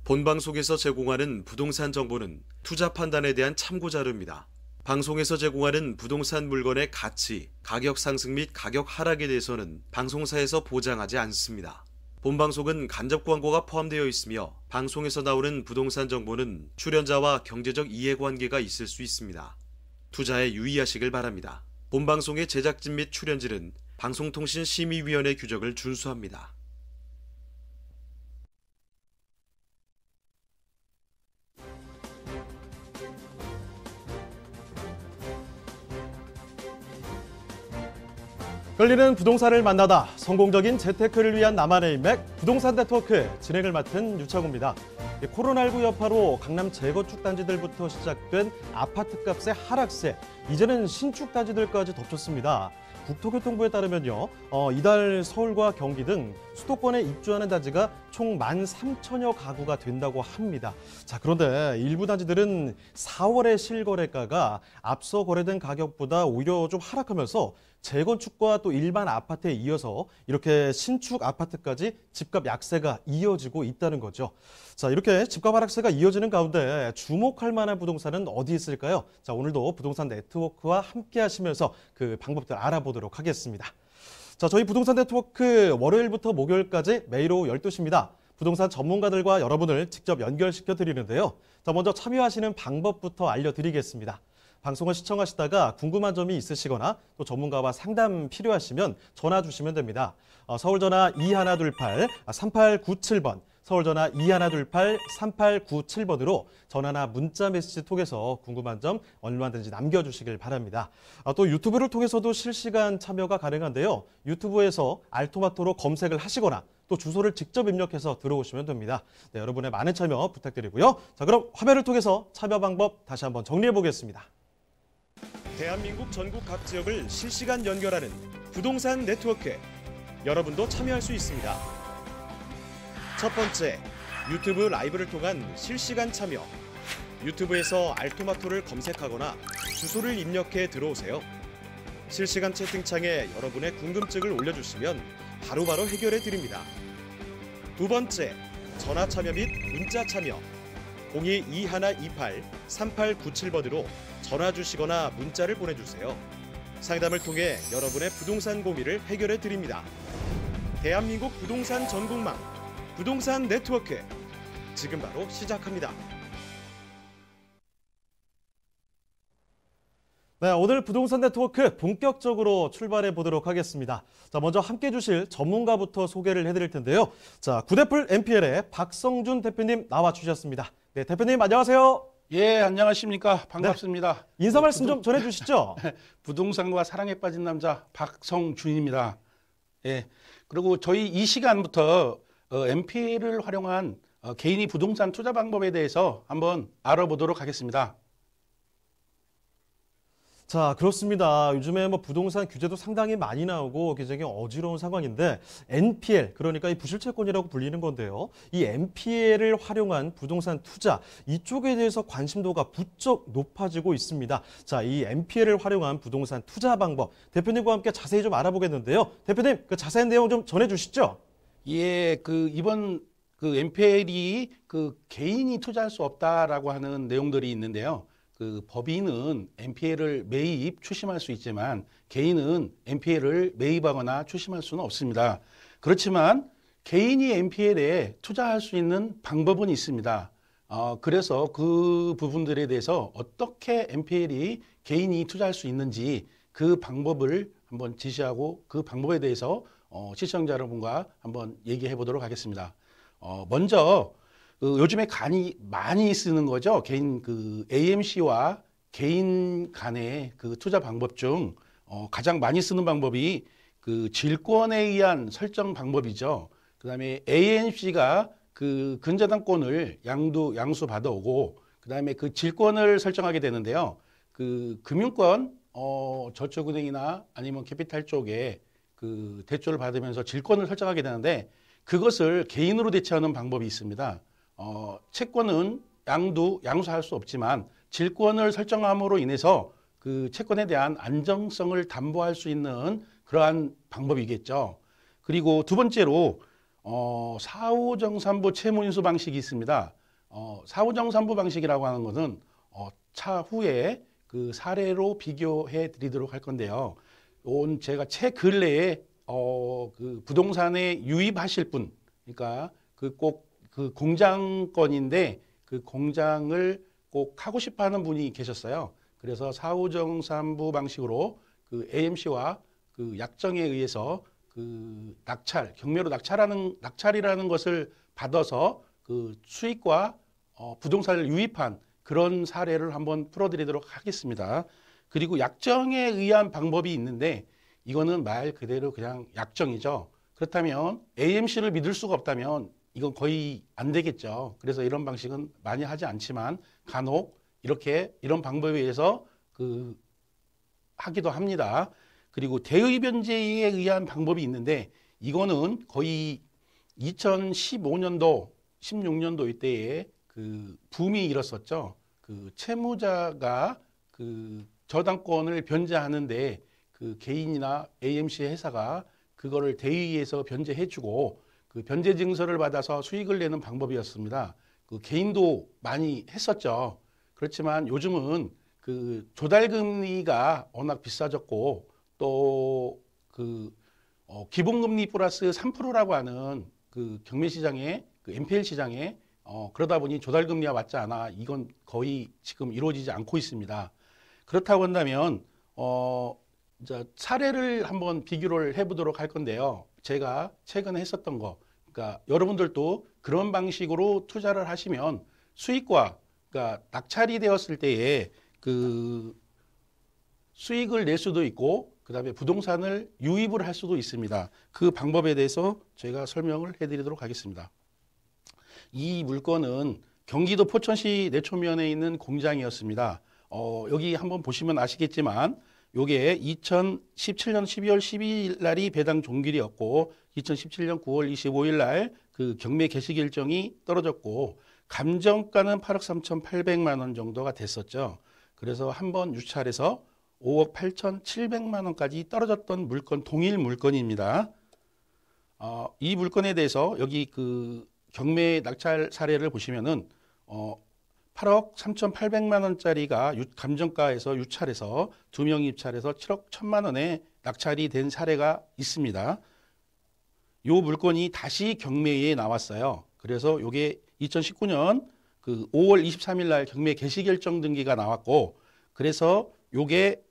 본방송에서 제공하는 부동산 정보는 투자 판단에 대한 참고 자료입니다. 방송에서 제공하는 부동산 물건의 가치, 가격 상승 및 가격 하락에 대해서는 방송사에서 보장하지 않습니다. 본방송은 간접 광고가 포함되어 있으며 방송에서 나오는 부동산 정보는 출연자와 경제적 이해관계가 있을 수 있습니다. 투자에 유의하시길 바랍니다. 본방송의 제작진 및 출연진은 방송통신심의위원회 규정을 준수합니다. 끌리는 부동산을 만나다 성공적인 재테크를 위한 나만의 인맥 부동산 네트워크 진행을 맡은 유창호입니다. 코로나19 여파로 강남 재건축 단지들부터 시작된 아파트값의 하락세, 이제는 신축 단지들까지 덮쳤습니다. 국토교통부에 따르면요, 이달 서울과 경기 등 수도권에 입주하는 단지가 총 13,000여 가구가 된다고 합니다. 자, 그런데 일부 단지들은 4월의 실거래가가 앞서 거래된 가격보다 오히려 좀 하락하면서 재건축과 또 일반 아파트에 이어서 이렇게 신축 아파트까지 집값 약세가 이어지고 있다는 거죠. 자, 이렇게 집값 하락세가 이어지는 가운데 주목할 만한 부동산은 어디 있을까요? 자, 오늘도 부동산 네트워크와 함께 하시면서 그 방법들 알아보도록 하겠습니다. 자, 저희 부동산 네트워크 월요일부터 목요일까지 매일 오후 12시입니다. 부동산 전문가들과 여러분을 직접 연결시켜 드리는데요. 자, 먼저 참여하시는 방법부터 알려드리겠습니다. 방송을 시청하시다가 궁금한 점이 있으시거나 또 전문가와 상담 필요하시면 전화 주시면 됩니다. 서울 전화 2128-3897번, 서울 전화 2128-3897번으로 전화나 문자 메시지 통해서 궁금한 점 얼마든지 남겨주시길 바랍니다. 또 유튜브를 통해서도 실시간 참여가 가능한데요. 유튜브에서 알토마토로 검색을 하시거나 또 주소를 직접 입력해서 들어오시면 됩니다. 네, 여러분의 많은 참여 부탁드리고요. 자, 그럼 화면을 통해서 참여 방법 다시 한번 정리해 보겠습니다. 대한민국 전국 각 지역을 실시간 연결하는 부동산 네트워크, 여러분도 참여할 수 있습니다. 첫 번째, 유튜브 라이브를 통한 실시간 참여. 유튜브에서 알토마토를 검색하거나 주소를 입력해 들어오세요. 실시간 채팅창에 여러분의 궁금증을 올려주시면 바로바로 해결해 드립니다. 두 번째, 전화 참여 및 문자 참여. 02-2128-3897번으로 전화 주시거나 문자를 보내주세요. 상담을 통해 여러분의 부동산 고민을 해결해 드립니다. 대한민국 부동산 전국망, 부동산 네트워크, 지금 바로 시작합니다. 네, 오늘 부동산 네트워크 본격적으로 출발해 보도록 하겠습니다. 자, 먼저 함께 해주실 전문가부터 소개를 해드릴 텐데요. 자, 구대풀 MPL의 박성준 대표님 나와 주셨습니다. 네, 대표님 안녕하세요. 예, 안녕하십니까. 반갑습니다. 네, 인사 말씀 좀 전해주시죠. 부동산과 사랑에 빠진 남자 박성준입니다. 예, 그리고 저희 이 시간부터 MPL을 활용한 개인이 부동산 투자 방법에 대해서 한번 알아보도록 하겠습니다. 자, 그렇습니다. 요즘에 부동산 규제도 상당히 많이 나오고 굉장히 어지러운 상황인데 NPL, 그러니까 이 부실채권이라고 불리는 건데요. 이 NPL을 활용한 부동산 투자, 이쪽에 대해서 관심도가 부쩍 높아지고 있습니다. 자, 이 NPL을 활용한 부동산 투자 방법, 대표님과 함께 자세히 좀 알아보겠는데요. 대표님, 그 자세한 내용 좀 전해주시죠. 예, 이번 NPL이 개인이 투자할 수 없다라고 하는 내용들이 있는데요. 법인은 NPL을 매입, 추심할 수 있지만 개인은 NPL을 매입하거나 추심할 수는 없습니다. 그렇지만 개인이 NPL에 투자할 수 있는 방법은 있습니다. 그래서 그 부분들에 대해서 어떻게 NPL이 개인이 투자할 수 있는지 그 방법을 한번 제시하고 그 방법에 대해서 시청자 여러분과 한번 얘기해 보도록 하겠습니다. 먼저 요즘에 많이 쓰는 거죠. 개인 AMC와 개인 간의 투자 방법 중 가장 많이 쓰는 방법이 질권에 의한 설정 방법이죠. 그다음에 AMC가 근저당권을 양수 받아오고 그다음에 질권을 설정하게 되는데요. 금융권 저축은행이나 아니면 캐피탈 쪽에 대출을 받으면서 질권을 설정하게 되는데 그것을 개인으로 대체하는 방법이 있습니다. 채권은 양수할 수 없지만 질권을 설정함으로 인해서 채권에 대한 안정성을 담보할 수 있는 그러한 방법이겠죠. 그리고 두 번째로 사후정산부 채무인수 방식이 있습니다. 사후정산부 방식이라고 하는 것은 차후에 그 사례로 비교해 드리도록 할 건데요. 제가 최근래에 그 부동산에 유입하실 분, 그러니까 꼭 그 공장건인데 그 공장을 꼭 하고 싶어 하는 분이 계셨어요. 그래서 사후정산부 방식으로 그 AMC와 그 약정에 의해서 그 경매로 낙찰이라는 것을 받아서 그 수익과 부동산을 유입한 그런 사례를 한번 풀어드리도록 하겠습니다. 그리고 약정에 의한 방법이 있는데 이거는 말 그대로 그냥 약정이죠. 그렇다면 AMC를 믿을 수가 없다면 이건 거의 안 되겠죠. 그래서 이런 방식은 많이 하지 않지만 간혹 이런 방법에 의해서 하기도 합니다. 그리고 대의 변제에 의한 방법이 있는데 이거는 거의 2015년도, 16년도 이때에 그 붐이 일었었죠. 그 채무자가 그 저당권을 변제하는데 그 개인이나 AMC 회사가 그거를 대의해서 변제해주고 그 변제 증서를 받아서 수익을 내는 방법이었습니다. 그 개인도 많이 했었죠. 그렇지만 요즘은 그 조달금리가 워낙 비싸졌고 또 기본금리 플러스 3%라고 하는 그 경매시장에 그 NPL 시장에 그러다 보니 조달금리와 맞지 않아 이건 거의 지금 이루어지지 않고 있습니다. 그렇다고 한다면 이제 사례를 한번 비교를 해보도록 할 건데요. 제가 최근에 했었던 거, 그러니까 여러분들도 그런 방식으로 투자를 하시면 수익과 그러니까 낙찰이 되었을 때에 그 수익을 낼 수도 있고 그다음에 부동산을 유입을 할 수도 있습니다. 그 방법에 대해서 제가 설명을 해드리도록 하겠습니다. 이 물건은 경기도 포천시 내초면에 있는 공장이었습니다. 여기 한번 보시면 아시겠지만 요게 2017년 12월 12일 날이 배당 종결이었고 2017년 9월 25일 날 그 경매 개시 결정이 떨어졌고 감정가는 8억 3,800만 원 정도가 됐었죠. 그래서 한번 유찰해서 5억 8,700만 원까지 떨어졌던 물건, 동일 물건입니다. 이 물건에 대해서 여기 그 경매 낙찰 사례를 보시면은 8억 3,800만 원짜리가 감정가에서 유찰해서 2명이 입찰해서 7억 1,000만 원에 낙찰이 된 사례가 있습니다. 이 물건이 다시 경매에 나왔어요. 그래서 이게 2019년 그 5월 23일 날 경매 개시 결정 등기가 나왔고 그래서 이게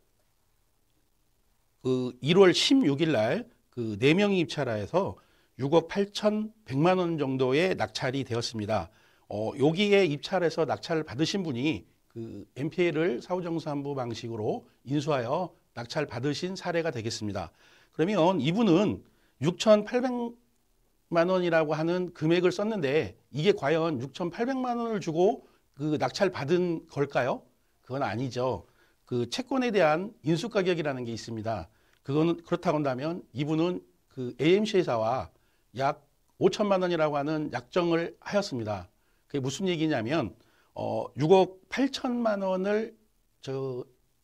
그 1월 16일 날 그 4명이 입찰하여서 6억 8,100만 원 정도의 낙찰이 되었습니다. 여기에 입찰해서 낙찰을 받으신 분이 그 NPL을 사후정산부 방식으로 인수하여 낙찰 받으신 사례가 되겠습니다. 그러면 이분은 6,800만 원이라고 하는 금액을 썼는데 이게 과연 6,800만 원을 주고 그 낙찰 받은 걸까요? 그건 아니죠. 그 채권에 대한 인수가격이라는 게 있습니다. 그거는 그렇다고 한다면 이분은 그 AMC 회사와 약 5천만 원이라고 하는 약정을 하였습니다. 그게 무슨 얘기냐면 6억 8천만 원을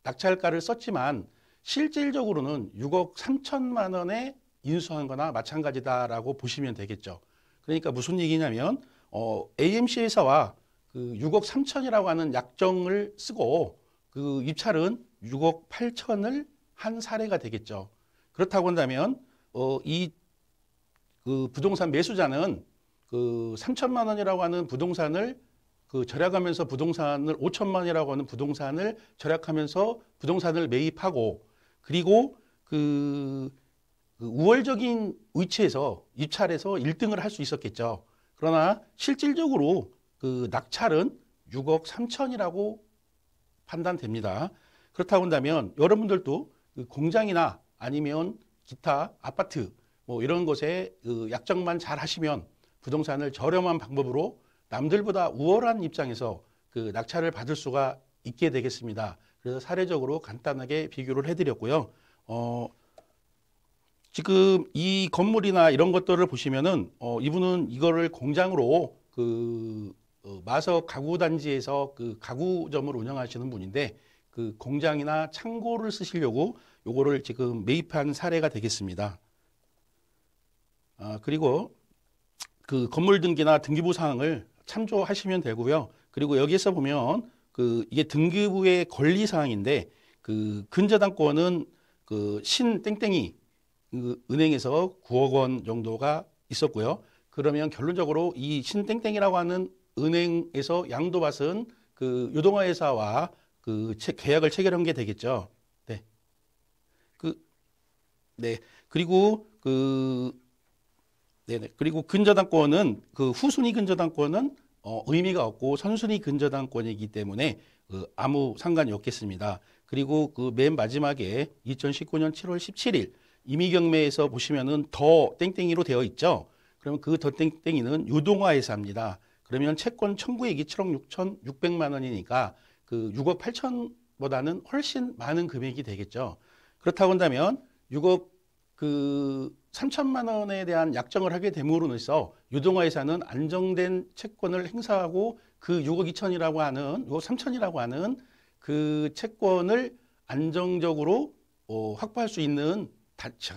낙찰가를 썼지만 실질적으로는 6억 3천만 원에 인수한 거나 마찬가지다라고 보시면 되겠죠. 그러니까 무슨 얘기냐면 AMC 회사와 그 6억 3천이라고 하는 약정을 쓰고 그 입찰은 6억 8천을 한 사례가 되겠죠. 그렇다고 한다면 그 부동산 매수자는 그 3천만 원이라고 하는 부동산을 그 절약하면서 부동산을 5천만 원이라고 하는 부동산을 절약하면서 부동산을 매입하고 그리고 그 우월적인 위치에서 입찰해서 1등을 할 수 있었겠죠. 그러나 실질적으로 그 낙찰은 6억 3천이라고 판단됩니다. 그렇다고 한다면 여러분들도 그 공장이나 아니면 기타 아파트 뭐 이런 곳에 그 약정만 잘 하시면 부동산을 저렴한 방법으로 남들보다 우월한 입장에서 그 낙찰을 받을 수가 있게 되겠습니다. 그래서 사례적으로 간단하게 비교를 해드렸고요. 지금 이 건물이나 이런 것들을 보시면은 이분은 이거를 공장으로 그 마석 가구 단지에서 그 가구점을 운영하시는 분인데 그 공장이나 창고를 쓰시려고 요거를 지금 매입한 사례가 되겠습니다. 그리고 그 건물 등기나 등기부 사항을 참조하시면 되고요. 그리고 여기에서 보면 그 이게 등기부의 권리 사항인데 그 근저당권은 그 신 땡땡이 그 은행에서 9억 원 정도가 있었고요. 그러면 결론적으로 이 신 땡땡이라고 하는 은행에서 양도받은 그 유동화 회사와 그 계약을 체결한 게 되겠죠. 네. 네. 그리고 네네. 그리고 근저당권은 그 후순위 근저당권은 의미가 없고 선순위 근저당권이기 때문에 아무 상관이 없겠습니다. 그리고 그 맨 마지막에 2019년 7월 17일 임의경매에서 보시면은 더 땡땡이로 되어 있죠. 그러면 그 더 땡땡이는 유동화 회사입니다. 그러면 채권 청구액이 7억 6,600만 원이니까 그 6억 8천보다는 훨씬 많은 금액이 되겠죠. 그렇다고 한다면 6억 그 3천만 원에 대한 약정을 하게 됨으로써 유동화 회사는 안정된 채권을 행사하고 그 6억 2천이라고 하는 6억 3천이라고 하는 그 채권을 안정적으로 확보할 수 있는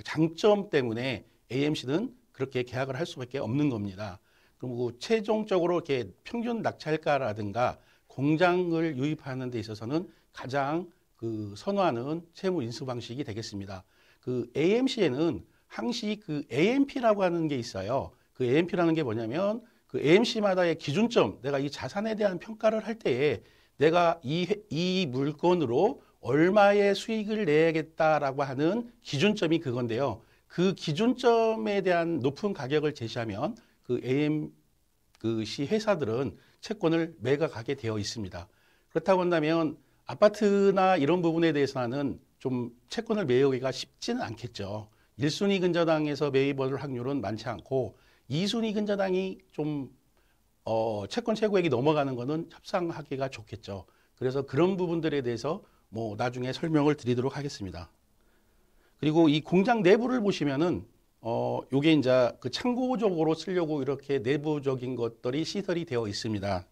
장점 때문에 AMC는 그렇게 계약을 할 수밖에 없는 겁니다. 그리고 최종적으로 이렇게 평균 낙찰가라든가 공장을 유입하는 데 있어서는 가장 그 선호하는 채무 인수 방식이 되겠습니다. 그 AMC에는 항시 그 AMP라고 하는 게 있어요. 그 AMP라는 게 뭐냐면 그 AMC마다의 기준점, 내가 이 자산에 대한 평가를 할 때에 내가 이 물건으로 얼마의 수익을 내야겠다라고 하는 기준점이 그건데요. 그 기준점에 대한 높은 가격을 제시하면 그 AMC 회사들은 채권을 매각하게 되어 있습니다. 그렇다고 한다면 아파트나 이런 부분에 대해서는 좀 채권을 매입하기가 쉽지는 않겠죠. 1순위 근저당에서 매입할 확률은 많지 않고 2순위 근저당이 좀 채권 최고액이 넘어가는 거는 협상하기가 좋겠죠. 그래서 그런 부분들에 대해서 뭐 나중에 설명을 드리도록 하겠습니다. 그리고 이 공장 내부를 보시면은 요게 이제 그 참고적으로 쓰려고 이렇게 내부적인 것들이 시설이 되어 있습니다.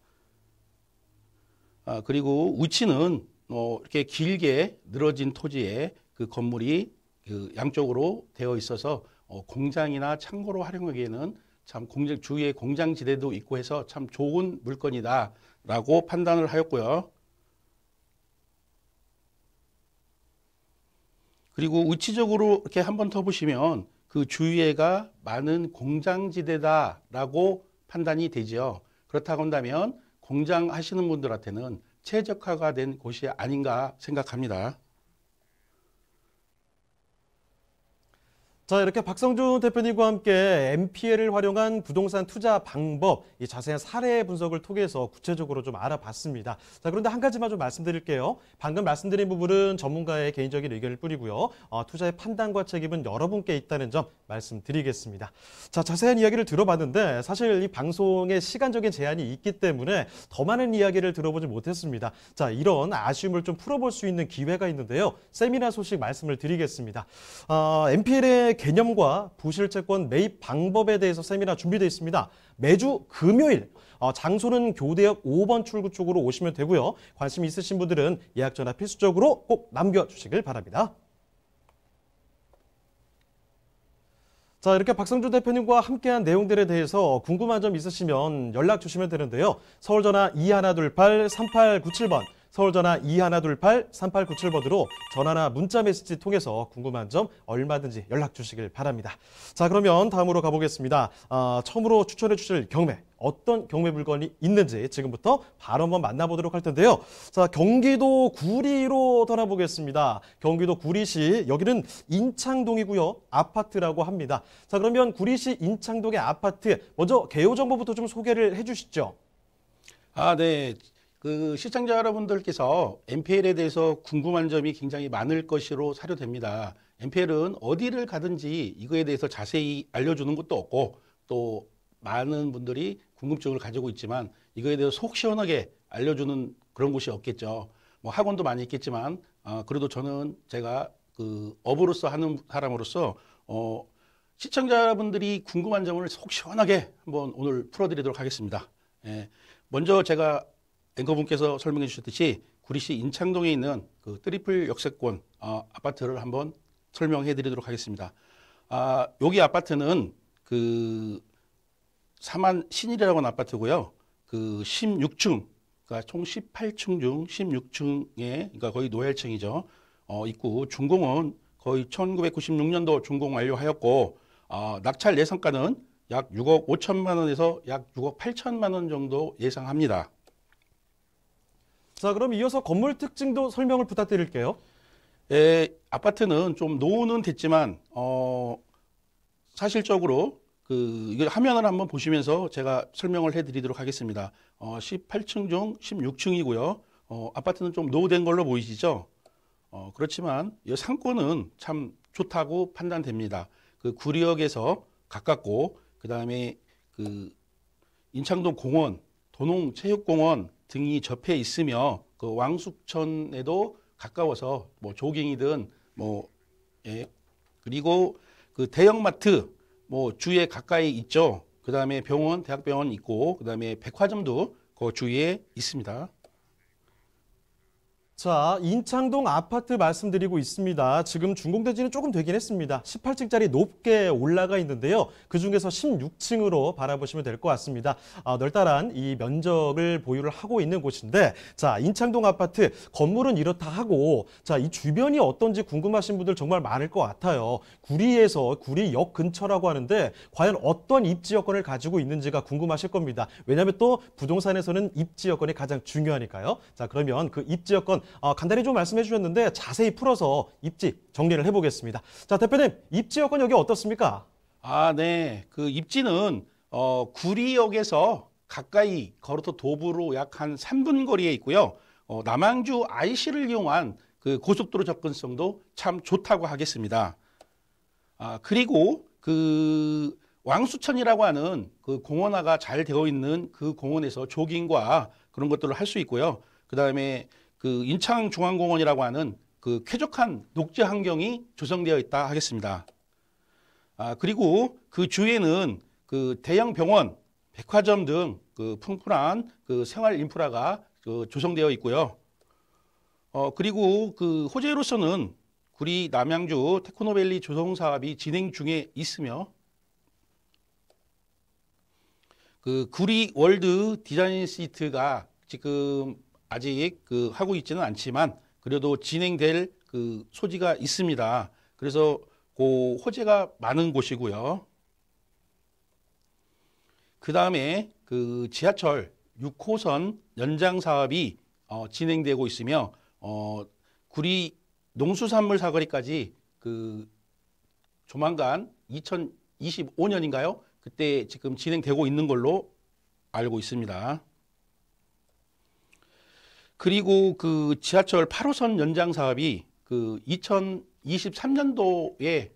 그리고 위치는 이렇게 길게 늘어진 토지에 그 건물이 그 양쪽으로 되어 있어서 공장이나 창고로 활용하기에는 참 주위에 공장지대도 있고 해서 참 좋은 물건이다라고 판단을 하였고요. 그리고 위치적으로 이렇게 한 번 더 보시면 그 주위에가 많은 공장지대다라고 판단이 되죠. 그렇다고 한다면 공장 하시는 분들한테는 최적화가 된 곳이 아닌가 생각합니다. 자, 이렇게 박성준 대표님과 함께 NPL을 활용한 부동산 투자 방법, 이 자세한 사례 분석을 통해서 구체적으로 좀 알아봤습니다. 자, 그런데 한 가지만 좀 말씀드릴게요. 방금 말씀드린 부분은 전문가의 개인적인 의견일 뿐이고요. 투자의 판단과 책임은 여러분께 있다는 점 말씀드리겠습니다. 자, 자세한 이야기를 들어봤는데 사실 이 방송에 시간적인 제한이 있기 때문에 더 많은 이야기를 들어보지 못했습니다. 자, 이런 아쉬움을 좀 풀어볼 수 있는 기회가 있는데요. 세미나 소식 말씀을 드리겠습니다. NPL의 개념과 부실채권 매입 방법에 대해서 세미나 준비되어 있습니다. 매주 금요일 장소는 교대역 5번 출구 쪽으로 오시면 되고요. 관심 있으신 분들은 예약 전화 필수적으로 꼭 남겨주시길 바랍니다. 자, 이렇게 박성준 대표님과 함께한 내용들에 대해서 궁금한 점 있으시면 연락 주시면 되는데요. 서울전화 2128-3897번, 서울전화 2128-3897번으로 전화나 문자 메시지 통해서 궁금한 점 얼마든지 연락 주시길 바랍니다. 자, 그러면 다음으로 가보겠습니다. 처음으로 추천해 주실 경매, 어떤 경매 물건이 있는지 지금부터 바로 한번 만나보도록 할 텐데요. 자, 경기도 구리로 떠나보겠습니다. 경기도 구리시, 여기는 인창동이고요. 아파트라고 합니다. 자, 그러면 구리시 인창동의 아파트, 먼저 개요 정보부터 좀 소개를 해 주시죠. 네. 그 시청자 여러분들께서 NPL에 대해서 궁금한 점이 굉장히 많을 것으로 사료됩니다. NPL은 어디를 가든지 이거에 대해서 자세히 알려주는 것도 없고 또 많은 분들이 궁금증을 가지고 있지만 이거에 대해서 속 시원하게 알려주는 그런 곳이 없겠죠. 뭐 학원도 많이 있겠지만 그래도 저는 제가 그 업으로서 하는 사람으로서 시청자 여러분들이 궁금한 점을 속 시원하게 한번 오늘 풀어드리도록 하겠습니다. 먼저 제가 앵커분께서 설명해 주셨듯이 구리시 인창동에 있는 그 트리플 역세권 아파트를 한번 설명해 드리도록 하겠습니다. 여기 아파트는 그 사만 신일이라고 하는 아파트고요. 그 16층, 그러니까 총 18층 중 16층에, 그러니까 거의 노엘층이죠. 있고 준공은 거의 1996년도 준공 완료하였고, 낙찰 예상가는 약 6억 5천만 원에서 약 6억 8천만 원 정도 예상합니다. 자, 그럼 이어서 건물 특징도 설명을 부탁드릴게요. 아파트는 좀 노후는 됐지만 사실적으로 이거 화면을 한번 보시면서 제가 설명을 해드리도록 하겠습니다. 18층 중 16층이고요. 아파트는 좀 노후된 걸로 보이시죠? 그렇지만 이 상권은 참 좋다고 판단됩니다. 그 구리역에서 가깝고, 그 다음에 그 인창동 공원, 도농체육공원 등이 접해 있으며, 그 왕숙천에도 가까워서 뭐 조깅이든 그리고 그 대형마트 주위에 가까이 있죠. 그 다음에 병원, 대학병원 있고, 그 다음에 백화점도 그 주위에 있습니다. 자, 인창동 아파트 말씀드리고 있습니다. 지금 준공된 지는 조금 되긴 했습니다. 18층짜리 높게 올라가 있는데요. 그중에서 16층으로 바라보시면 될 것 같습니다. 널따란 이 면적을 보유를 하고 있는 곳인데, 자, 인창동 아파트 건물은 이렇다 하고, 자, 이 주변이 어떤지 궁금하신 분들 정말 많을 것 같아요. 구리에서 구리역 근처라고 하는데 과연 어떤 입지 여건을 가지고 있는지가 궁금하실 겁니다. 왜냐하면 또 부동산에서는 입지 여건이 가장 중요하니까요. 자, 그러면 그 입지 여건 간단히 좀 말씀해 주셨는데 자세히 풀어서 입지 정리를 해보겠습니다. 자, 대표님, 입지 여건 여기 어떻습니까? 네. 그 입지는 구리역에서 가까이 걸어서 도보로 약 한 3분 거리에 있고요. 남양주 IC를 이용한 그 고속도로 접근성도 참 좋다고 하겠습니다. 그리고 그 왕수천이라고 하는 그 공원화가 잘 되어 있는 그 공원에서 조깅과 그런 것들을 할 수 있고요. 그 다음에 그 인창중앙공원이라고 하는 그 쾌적한 녹지 환경이 조성되어 있다 하겠습니다. 그리고 그 주위에는 그 대형 병원, 백화점 등 그 풍부한 그 생활 인프라가 조성되어 있고요. 그리고 그 호재로서는 구리 남양주 테크노밸리 조성 사업이 진행 중에 있으며, 그 구리 월드 디자인 시트가 지금 아직 하고 있지는 않지만 그래도 진행될 그 소지가 있습니다. 그래서 그 호재가 많은 곳이고요. 그 다음에 그 지하철 6호선 연장 사업이 진행되고 있으며, 구리 농수산물 사거리까지 그 조만간 2025년인가요? 그때 지금 진행되고 있는 걸로 알고 있습니다. 그리고 그 지하철 8호선 연장 사업이 그 2023년도에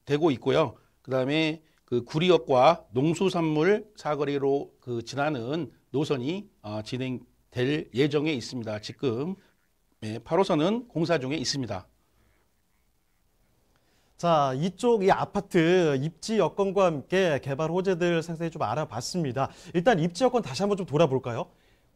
되고 있고요. 그다음에 그 구리역과 농수산물 사거리로 그 지나는 노선이 진행될 예정에 있습니다. 지금 8호선은 공사 중에 있습니다. 자, 이쪽 이 아파트 입지 여건과 함께 개발 호재들 상세히 좀 알아봤습니다. 일단 입지 여건 다시 한번 좀 돌아볼까요?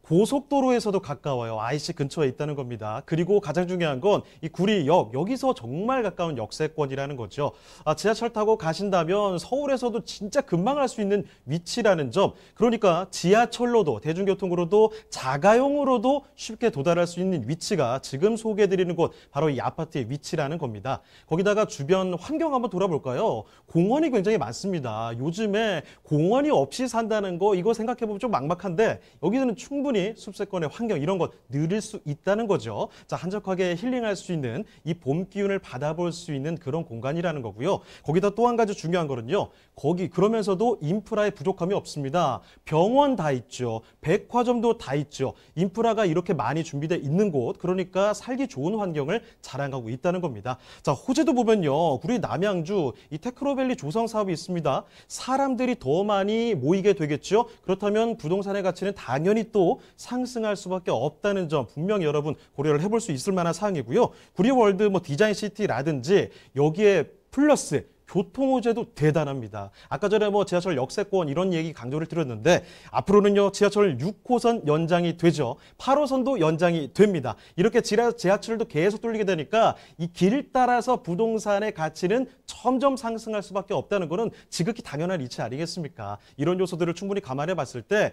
고속도로에서도 가까워요. IC 근처에 있다는 겁니다. 그리고 가장 중요한 건 이 구리역, 여기서 정말 가까운 역세권이라는 거죠. 지하철 타고 가신다면 서울에서도 진짜 금방 갈 수 있는 위치라는 점. 그러니까 지하철로도 대중교통으로도 자가용으로도 쉽게 도달할 수 있는 위치가 지금 소개해드리는 곳, 바로 이 아파트의 위치라는 겁니다. 거기다가 주변 환경 한번 돌아볼까요? 공원이 굉장히 많습니다. 요즘에 공원이 없이 산다는 거, 이거 생각해보면 좀 막막한데 여기는 충분히 숲세권의 환경 이런 것 누릴 수 있다는 거죠. 자, 한적하게 힐링할 수 있는 이 봄 기운을 받아볼 수 있는 그런 공간이라는 거고요. 거기다 또 한 가지 중요한 거는요. 거기 그러면서도 인프라에 부족함이 없습니다. 병원 다 있죠. 백화점도 다 있죠. 인프라가 이렇게 많이 준비되어 있는 곳, 그러니까 살기 좋은 환경을 자랑하고 있다는 겁니다. 자, 호재도 보면요. 우리 남양주 이 테크노밸리 조성 사업이 있습니다. 사람들이 더 많이 모이게 되겠죠. 그렇다면 부동산의 가치는 당연히 또 상승할 수밖에 없다는 점 분명히 여러분 고려를 해볼 수 있을 만한 사항이고요. 구리월드 디자인 시티라든지 여기에 플러스 교통 호재도 대단합니다. 아까 전에 지하철 역세권 이런 얘기 강조를 드렸는데 앞으로는요 지하철 6호선 연장이 되죠. 8호선도 연장이 됩니다. 이렇게 지하철도 계속 뚫리게 되니까 이 길 따라서 부동산의 가치는 점점 상승할 수밖에 없다는 것은 지극히 당연한 이치 아니겠습니까? 이런 요소들을 충분히 감안해 봤을 때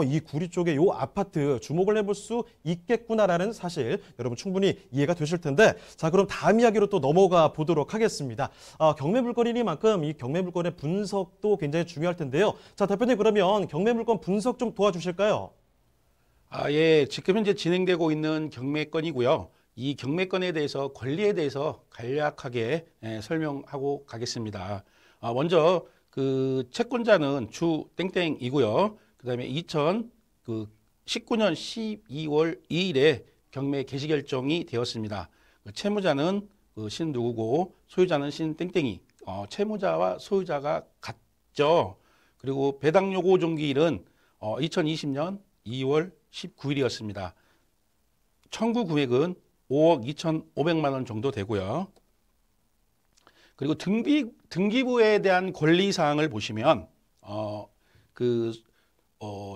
이 구리 쪽에 요 아파트 주목을 해볼 수 있겠구나라는 사실 여러분 충분히 이해가 되실 텐데 자 그럼 다음 이야기로 또 넘어가 보도록 하겠습니다. 경매 물건이니만큼 이 경매 물건의 분석도 굉장히 중요할 텐데요. 자 대표님 그러면 경매 물건 분석 좀 도와주실까요? 예, 지금 현재 진행되고 있는 경매건이고요. 이 경매건에 대해서 권리에 대해서 간략하게 설명하고 가겠습니다. 먼저 그 채권자는 주 땡땡이고요. 그다음에 2019년 12월 2일에 경매 개시 결정이 되었습니다. 채무자는 신 누구고 소유자는 신 땡땡이. 채무자와 소유자가 같죠. 그리고 배당 요구 종기일은 2020년 2월 19일이었습니다. 청구 금액은 5억 2,500만 원 정도 되고요. 그리고 등기부에 대한 권리 사항을 보시면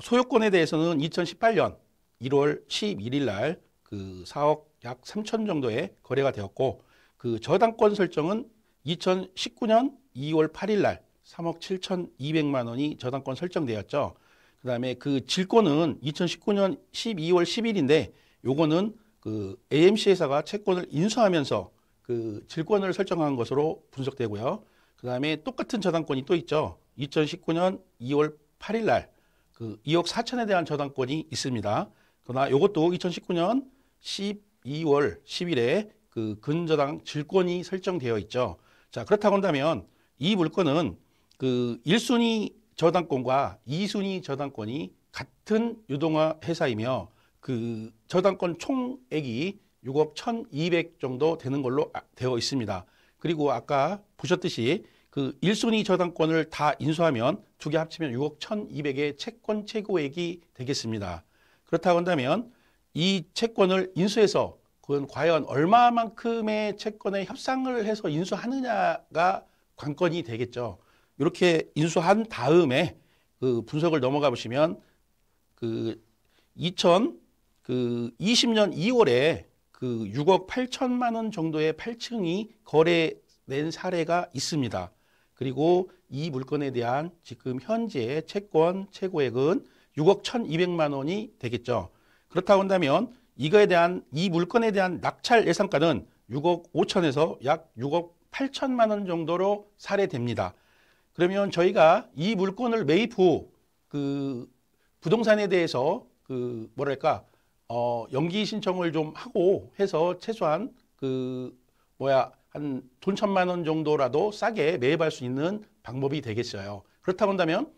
소유권에 대해서는 2018년 1월 11일 날 그 4억 약 3천 정도의 거래가 되었고 그 저당권 설정은 2019년 2월 8일 날 3억 7,200만 원이 저당권 설정되었죠. 그다음에 그 질권은 2019년 12월 10일인데 요거는 그 AMC 회사가 채권을 인수하면서 그 질권을 설정한 것으로 분석되고요. 그다음에 똑같은 저당권이 또 있죠. 2019년 2월 8일 날 그 2억 4천에 대한 저당권이 있습니다. 그러나 요것도 2019년 12월 10일에 그 근저당 질권이 설정되어 있죠. 자, 그렇다고 한다면 이 물건은 그 1순위 저당권과 2순위 저당권이 같은 유동화 회사이며 그 저당권 총액이 6억 1,200 정도 되는 걸로 되어 있습니다. 그리고 아까 보셨듯이 그 1순위 저당권을 다 인수하면 두 개 합치면 6억 1,200의 채권 최고액이 되겠습니다. 그렇다고 한다면 이 채권을 인수해서 그건 과연 얼마만큼의 채권에 협상을 해서 인수하느냐가 관건이 되겠죠. 이렇게 인수한 다음에 그 분석을 넘어가 보시면 그 2020년 2월에 그 6억 8천만 원 정도의 8층이 거래된 사례가 있습니다. 그리고 이 물건에 대한 지금 현재 채권 최고액은 6억 1,200만 원이 되겠죠. 그렇다고 한다면 이거에 대한 이 물건에 대한 낙찰 예상가는 6억 5천에서 약 6억 8천만 원 정도로 사례됩니다. 그러면 저희가 이 물건을 매입 후 그 부동산에 대해서 그 뭐랄까 연기 신청을 좀 하고 해서 최소한 한 돈 1,000만 원 정도라도 싸게 매입할 수 있는 방법이 되겠어요. 그렇다고 한다면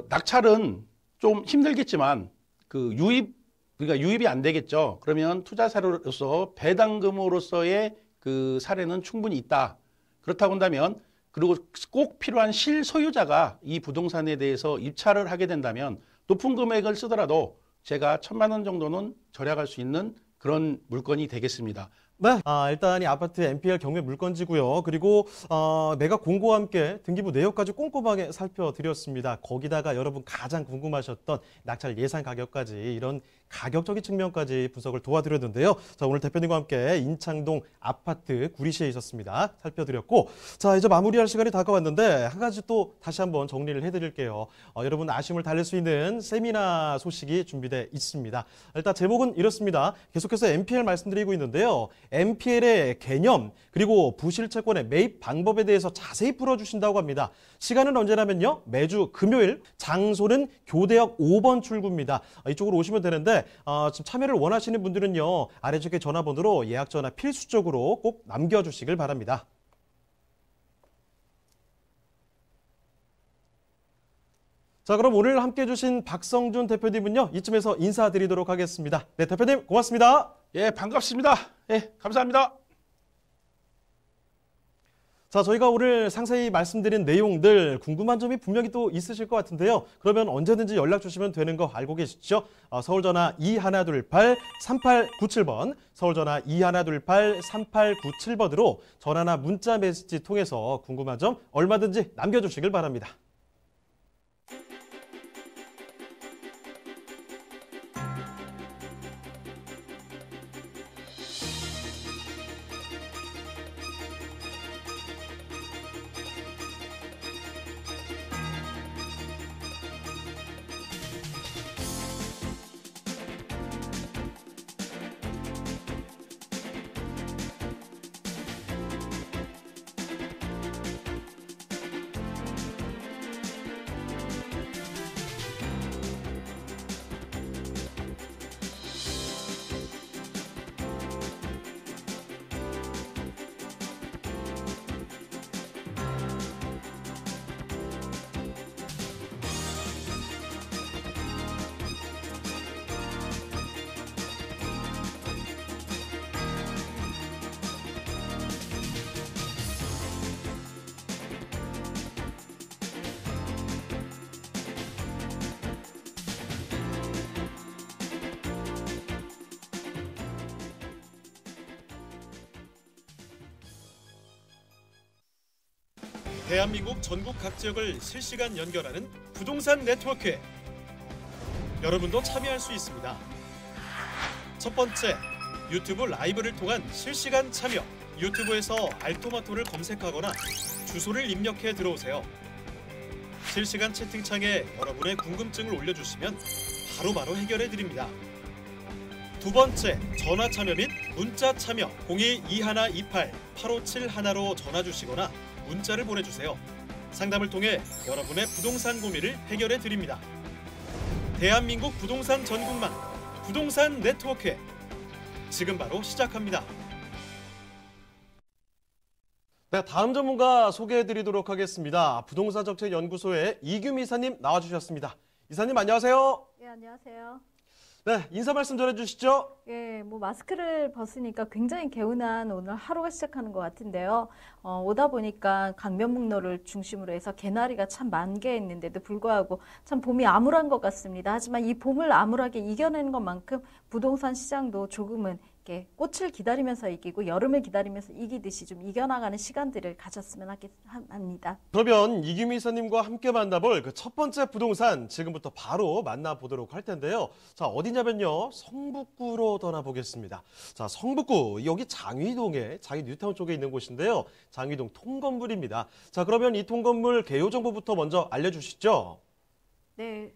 낙찰은 좀 힘들겠지만 그러니까 유입이 안 되겠죠. 그러면 투자 사료로서 배당금으로서의 그 사례는 충분히 있다. 그렇다고 한다면 그리고 꼭 필요한 실소유자가 이 부동산에 대해서 입찰을 하게 된다면 높은 금액을 쓰더라도 제가 1,000만 원 정도는 절약할 수 있는 그런 물건이 되겠습니다. 네, 일단 이 아파트 NPL 경매 물건지고요. 그리고 매각 공고와 함께 등기부 내역까지 꼼꼼하게 살펴드렸습니다. 거기다가 여러분 가장 궁금하셨던 낙찰 예상 가격까지 이런 가격적인 측면까지 분석을 도와드렸는데요. 자, 오늘 대표님과 함께 인창동 아파트 구리시에 있었습니다. 살펴드렸고, 자, 이제 마무리할 시간이 다가왔는데 한 가지 또 다시 한번 정리를 해드릴게요. 여러분 아쉬움을 달랠 수 있는 세미나 소식이 준비되어 있습니다. 일단 제목은 이렇습니다. 계속해서 NPL 말씀드리고 있는데요. NPL의 개념 그리고 부실채권의 매입 방법에 대해서 자세히 풀어주신다고 합니다. 시간은 언제냐면요. 매주 금요일, 장소는 교대역 5번 출구입니다. 이쪽으로 오시면 되는데 지금 참여를 원하시는 분들은요. 아래쪽에 전화번호로 예약 전화 필수적으로 꼭 남겨주시길 바랍니다. 자, 그럼 오늘 함께해 주신 박성준 대표님은요. 이쯤에서 인사드리도록 하겠습니다. 네, 대표님 고맙습니다. 예, 반갑습니다. 예, 감사합니다. 자, 저희가 오늘 상세히 말씀드린 내용들 궁금한 점이 분명히 또 있으실 것 같은데요. 그러면 언제든지 연락 주시면 되는 거 알고 계시죠? 서울전화 2128-3897번, 서울전화 2128-3897번으로 전화나 문자 메시지 통해서 궁금한 점 얼마든지 남겨주시길 바랍니다. 대한민국 전국 각 지역을 실시간 연결하는 부동산 네트워크. 여러분도 참여할 수 있습니다. 첫 번째, 유튜브 라이브를 통한 실시간 참여. 유튜브에서 알토마토를 검색하거나 주소를 입력해 들어오세요. 실시간 채팅창에 여러분의 궁금증을 올려주시면 바로바로 해결해 드립니다. 두 번째, 전화 참여 및 문자 참여. 02-2128-8571로 전화 주시거나 문자를 보내주세요. 상담을 통해 여러분의 부동산 고민을 해결해 드립니다. 대한민국 부동산 전국망 부동산 네트워크. 지금 바로 시작합니다. 네, 다음 전문가 소개해드리도록 하겠습니다. 부동산 정책 연구소의 이규미 이사님 나와주셨습니다. 이사님 안녕하세요. 네, 안녕하세요. 네, 인사 말씀 전해주시죠. 예, 마스크를 벗으니까 굉장히 개운한 오늘 하루가 시작하는 것 같은데요. 오다 보니까 강변북로를 중심으로 해서 개나리가 참 만개했는데도 불구하고 참 봄이 암울한 것 같습니다. 하지만 이 봄을 암울하게 이겨내는 것만큼 부동산 시장도 조금은 이렇게 꽃을 기다리면서 이기고 여름을 기다리면서 이기듯이 좀 이겨나가는 시간들을 가졌으면 합니다. 그러면 이규미 이사님과 함께 만나볼 그 첫 번째 부동산 지금부터 바로 만나보도록 할 텐데요. 자, 어디냐면요. 성북구로 떠나보겠습니다. 자, 성북구 여기 장위동에 장위 뉴타운 쪽에 있는 곳인데요. 장위동 통건물입니다. 자, 그러면 이 통건물 개요 정보부터 먼저 알려주시죠. 네,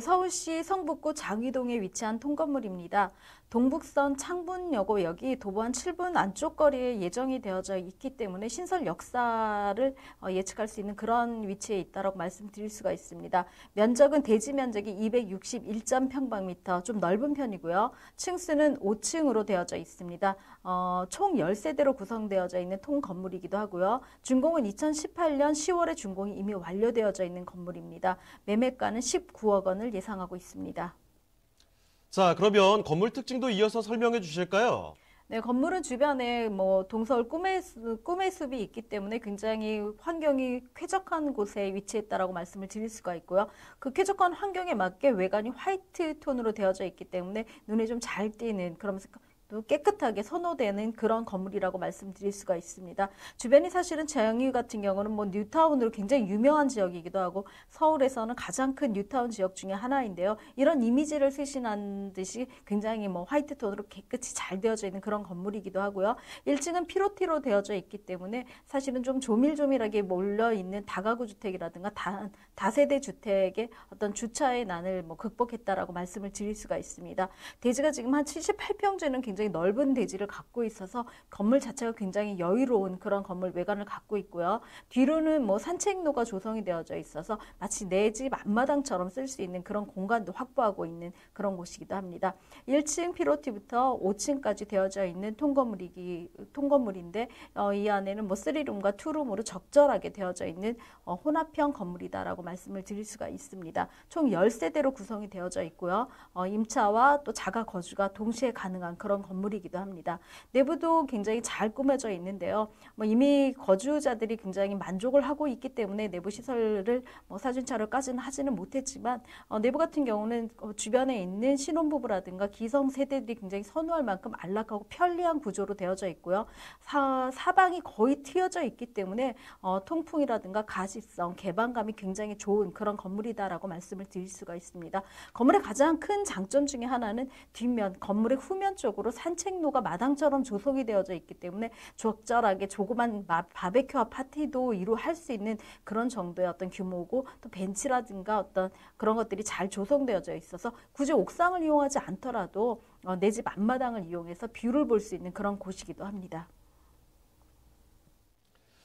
서울시 성북구 장위동에 위치한 통건물입니다. 동북선 창문여고역이 도보 한 7분 안쪽 거리에 예정이 되어져 있기 때문에 신설 역사를 예측할 수 있는 그런 위치에 있다고 말씀드릴 수가 있습니다. 면적은 대지 면적이 261.평방미터, 좀 넓은 편이고요. 층수는 5층으로 되어져 있습니다. 총 10세대로 구성되어져 있는 통건물이기도 하고요. 준공은 2018년 10월에 준공이 이미 완료되어져 있는 건물입니다. 매매가는 19억 원을 예상하고 있습니다. 자, 그러면 건물 특징도 이어서 설명해 주실까요? 네, 건물은 주변에 동서울 꿈의 숲이 있기 때문에 굉장히 환경이 쾌적한 곳에 위치했다라고 말씀을 드릴 수가 있고요. 그 쾌적한 환경에 맞게 외관이 화이트 톤으로 되어져 있기 때문에 눈에 좀 잘 띄는, 그러면서 또 깨끗하게 선호되는 그런 건물이라고 말씀드릴 수가 있습니다. 주변이 사실은 장위 같은 경우는 뉴타운으로 굉장히 유명한 지역이기도 하고 서울에서는 가장 큰 뉴타운 지역 중에 하나인데요. 이런 이미지를 쇄신한 듯이 굉장히 화이트 톤으로 깨끗이 잘 되어져 있는 그런 건물이기도 하고요. 1층은 피로티로 되어져 있기 때문에 사실은 좀 조밀조밀하게 몰려 있는 다가구 주택이라든가 다세대 주택의 어떤 주차의 난을 극복했다라고 말씀을 드릴 수가 있습니다. 대지가 지금 한 78평째는 굉장히 넓은 대지를 갖고 있어서 건물 자체가 굉장히 여유로운 그런 건물 외관을 갖고 있고요. 뒤로는 산책로가 조성이 되어져 있어서 마치 내 집 앞마당처럼 쓸 수 있는 그런 공간도 확보하고 있는 그런 곳이기도 합니다. 1층 피로티부터 5층까지 되어져 있는 통건물인데 이 안에는 3룸과 2룸으로 적절하게 되어져 있는 혼합형 건물이다라고 말씀을 드릴 수가 있습니다. 총 10세대로 구성이 되어져 있고요. 임차와 또 자가 거주가 동시에 가능한 그런 건물이기도 합니다. 내부도 굉장히 잘 꾸며져 있는데요. 이미 거주자들이 굉장히 만족을 하고 있기 때문에 내부 시설을 사진 촬영까지는 하지는 못했지만 내부 같은 경우는 주변에 있는 신혼부부라든가 기성 세대들이 굉장히 선호할 만큼 안락하고 편리한 구조로 되어져 있고요. 사방이 거의 트여져 있기 때문에 통풍이라든가 가시성, 개방감이 굉장히 좋은 그런 건물이다라고 말씀을 드릴 수가 있습니다. 건물의 가장 큰 장점 중에 하나는 뒷면, 건물의 후면 쪽으로 산책로가 마당처럼 조성이 되어져 있기 때문에 적절하게 조그만 바베큐와 파티도 할 수 있는 그런 정도의 어떤 규모고, 또 벤치라든가 어떤 그런 것들이 잘 조성되어져 있어서 굳이 옥상을 이용하지 않더라도 내 집 앞마당을 이용해서 뷰를 볼 수 있는 그런 곳이기도 합니다.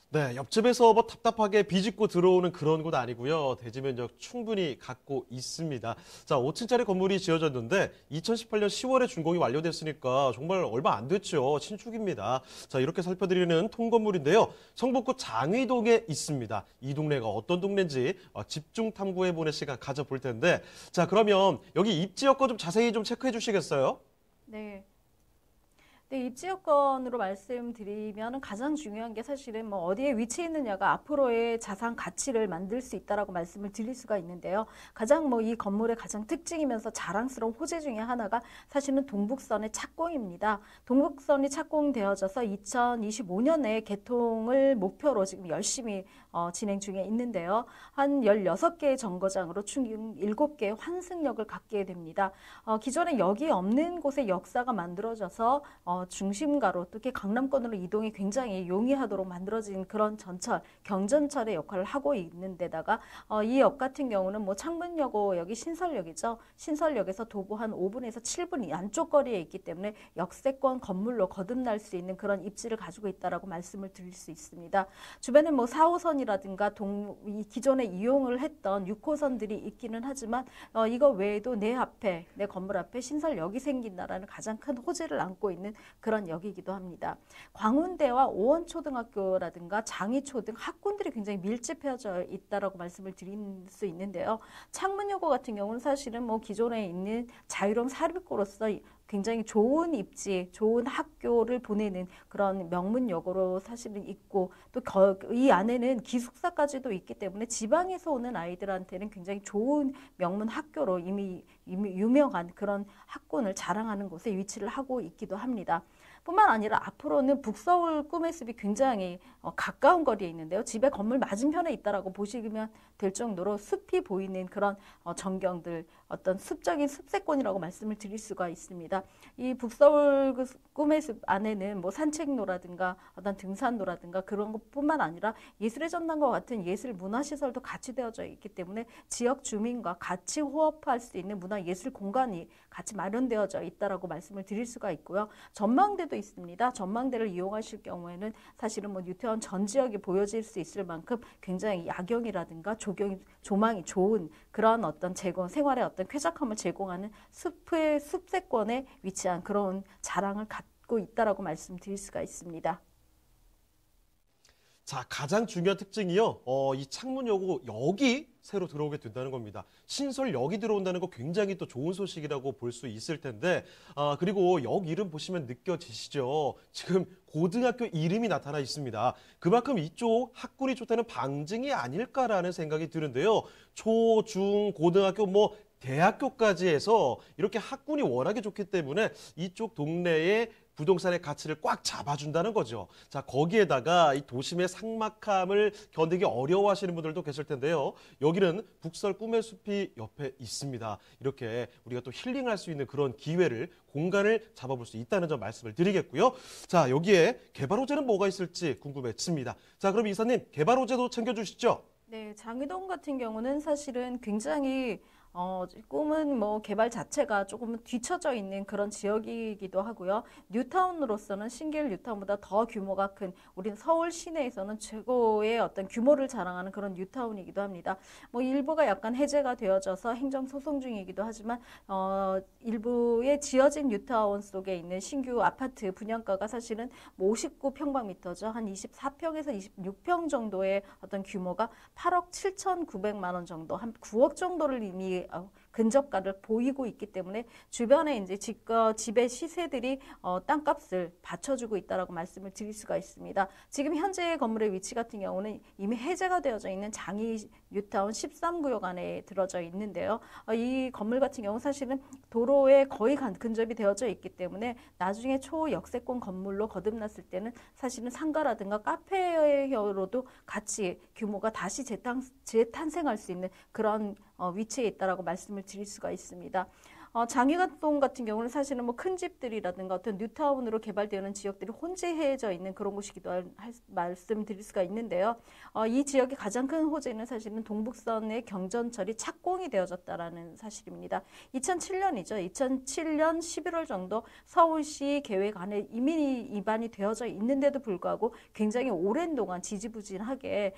네, 옆집에서 답답하게 비집고 들어오는 그런 곳 아니고요. 대지 면적 충분히 갖고 있습니다. 자, 5층짜리 건물이 지어졌는데 2018년 10월에 준공이 완료됐으니까 정말 얼마 안 됐죠. 신축입니다. 자, 이렇게 살펴드리는 통건물인데요. 성북구 장위동에 있습니다. 이 동네가 어떤 동네인지 집중 탐구해보는 시간 가져볼 텐데, 자, 그러면 여기 입지 여건 좀 자세히 좀 체크해 주시겠어요? 네. 네, 입지 여건으로 말씀드리면 가장 중요한 게 사실은 뭐 어디에 위치해 있느냐가 앞으로의 자산 가치를 만들 수 있다라고 말씀을 드릴 수가 있는데요. 가장 뭐 이 건물의 가장 특징이면서 자랑스러운 호재 중에 하나가 사실은 동북선의 착공입니다. 동북선이 착공되어져서 2025년에 개통을 목표로 지금 열심히 진행 중에 있는데요. 한 16개의 정거장으로 총 7개의 환승역을 갖게 됩니다. 기존에 역이 없는 곳에 역사가 만들어져서 중심가로 특히 강남권으로 이동이 굉장히 용이하도록 만들어진 그런 전철, 경전철의 역할을 하고 있는 데다가 이 역 같은 경우는 뭐 창문여고 여기 신설역이죠. 신설역에서 도보 한 5분에서 7분 안쪽 거리에 있기 때문에 역세권 건물로 거듭날 수 있는 그런 입지를 가지고 있다라고 말씀을 드릴 수 있습니다. 주변에 뭐 4호선이라든가 기존에 이용을 했던 6호선들이 있기는 하지만 이거 외에도 내 앞에, 내 건물 앞에 신설역이 생긴다라는 가장 큰 호재를 안고 있는 그런 역이기도 합니다. 광운대와 오원초등학교라든가 장이초 등 학군들이 굉장히 밀집해져 있다라고 말씀을 드릴 수 있는데요. 창문여고 같은 경우는 사실은 뭐 기존에 있는 자유로운 사립고로서 굉장히 좋은 입지, 좋은 학교를 보내는 그런 명문여고로 사실은 있고 또 이 안에는 기숙사까지도 있기 때문에 지방에서 오는 아이들한테는 굉장히 좋은 명문 학교로 이미 유명한 그런 학군을 자랑하는 곳에 위치를 하고 있기도 합니다. 뿐만 아니라 앞으로는 북서울 꿈의 숲이 굉장히 가까운 거리에 있는데요. 집의 건물 맞은편에 있다라고 보시면 될 정도로 숲이 보이는 그런 전경들, 어떤 숲적인 숲세권이라고 말씀을 드릴 수가 있습니다. 이 북서울 꿈의 숲 안에는 뭐 산책로라든가 어떤 등산로라든가 그런 것뿐만 아니라 예술의 전당과 같은 예술 문화시설도 같이 되어져 있기 때문에 지역 주민과 같이 호흡할 수 있는 문화예술 공간이 같이 마련되어져 있다라고 말씀을 드릴 수가 있고요. 전망대도 있습니다. 전망대를 이용하실 경우에는 사실은 뭐 뉴타운 전 지역이 보여질 수 있을 만큼 굉장히 야경이라든가 조망이 좋은 그런 어떤 생활의 어떤 쾌적함을 제공하는 숲세권에 위치한 그런 자랑을 갖고 있다라고 말씀드릴 수가 있습니다. 자, 가장 중요한 특징이요. 이 창문여고 역이 새로 들어오게 된다는 겁니다. 신설역이 들어온다는 거 굉장히 또 좋은 소식이라고 볼 수 있을 텐데, 그리고 역 이름 보시면 느껴지시죠? 지금 고등학교 이름이 나타나 있습니다. 그만큼 이쪽 학군이 좋다는 방증이 아닐까라는 생각이 드는데요. 초, 중, 고등학교 뭐 대학교까지 해서 이렇게 학군이 워낙에 좋기 때문에 이쪽 동네에 부동산의 가치를 꽉 잡아준다는 거죠. 자, 거기에다가 이 도심의 삭막함을 견디기 어려워하시는 분들도 계실 텐데요. 여기는 북설 꿈의 숲이 옆에 있습니다. 이렇게 우리가 또 힐링할 수 있는 그런 기회를, 공간을 잡아볼 수 있다는 점 말씀을 드리겠고요. 자, 여기에 개발 호재는 뭐가 있을지 궁금해집니다. 자, 그럼 이사님, 개발 호재도 챙겨주시죠. 네, 장이동 같은 경우는 사실은 굉장히 꿈은 뭐 개발 자체가 조금 뒤처져 있는 그런 지역이기도 하고요. 뉴타운으로서는 신길 뉴타운보다 더 규모가 큰 우리는 서울 시내에서는 최고의 어떤 규모를 자랑하는 그런 뉴타운이기도 합니다. 뭐 일부가 약간 해제가 되어져서 행정 소송 중이기도 하지만 일부에 지어진 뉴타운 속에 있는 신규 아파트 분양가가 사실은 뭐 59평방미터죠. 한 24평에서 26평 정도의 어떤 규모가 8억 7,900만 원 정도, 한 9억 정도를 이미 근접가를 보이고 있기 때문에 주변에 이제 집의 시세들이 땅값을 받쳐주고 있다라고 말씀을 드릴 수가 있습니다. 지금 현재 건물의 위치 같은 경우는 이미 해제가 되어져 있는 장이 뉴타운 13구역 안에 들어져 있는데요. 이 건물 같은 경우 사실은 도로에 거의 근접이 되어져 있기 때문에 나중에 초역세권 건물로 거듭났을 때는 사실은 상가라든가 카페로도 같이 규모가 다시 재탄생할 수 있는 그런 위치에 있다라고 말씀을 드릴 수가 있습니다. 장위가동 같은 경우는 사실은 뭐 큰 집들이라든가 어떤 뉴타운으로 개발되는 지역들이 혼재해져 있는 그런 곳이기도 말씀드릴 수가 있는데요. 이 지역의 가장 큰 호재는 사실은 동북선의 경전철이 착공이 되어졌다라는 사실입니다. 2007년이죠. 2007년 11월 정도 서울시 계획 안에 이미 입안이 되어져 있는데도 불구하고 굉장히 오랜 동안 지지부진하게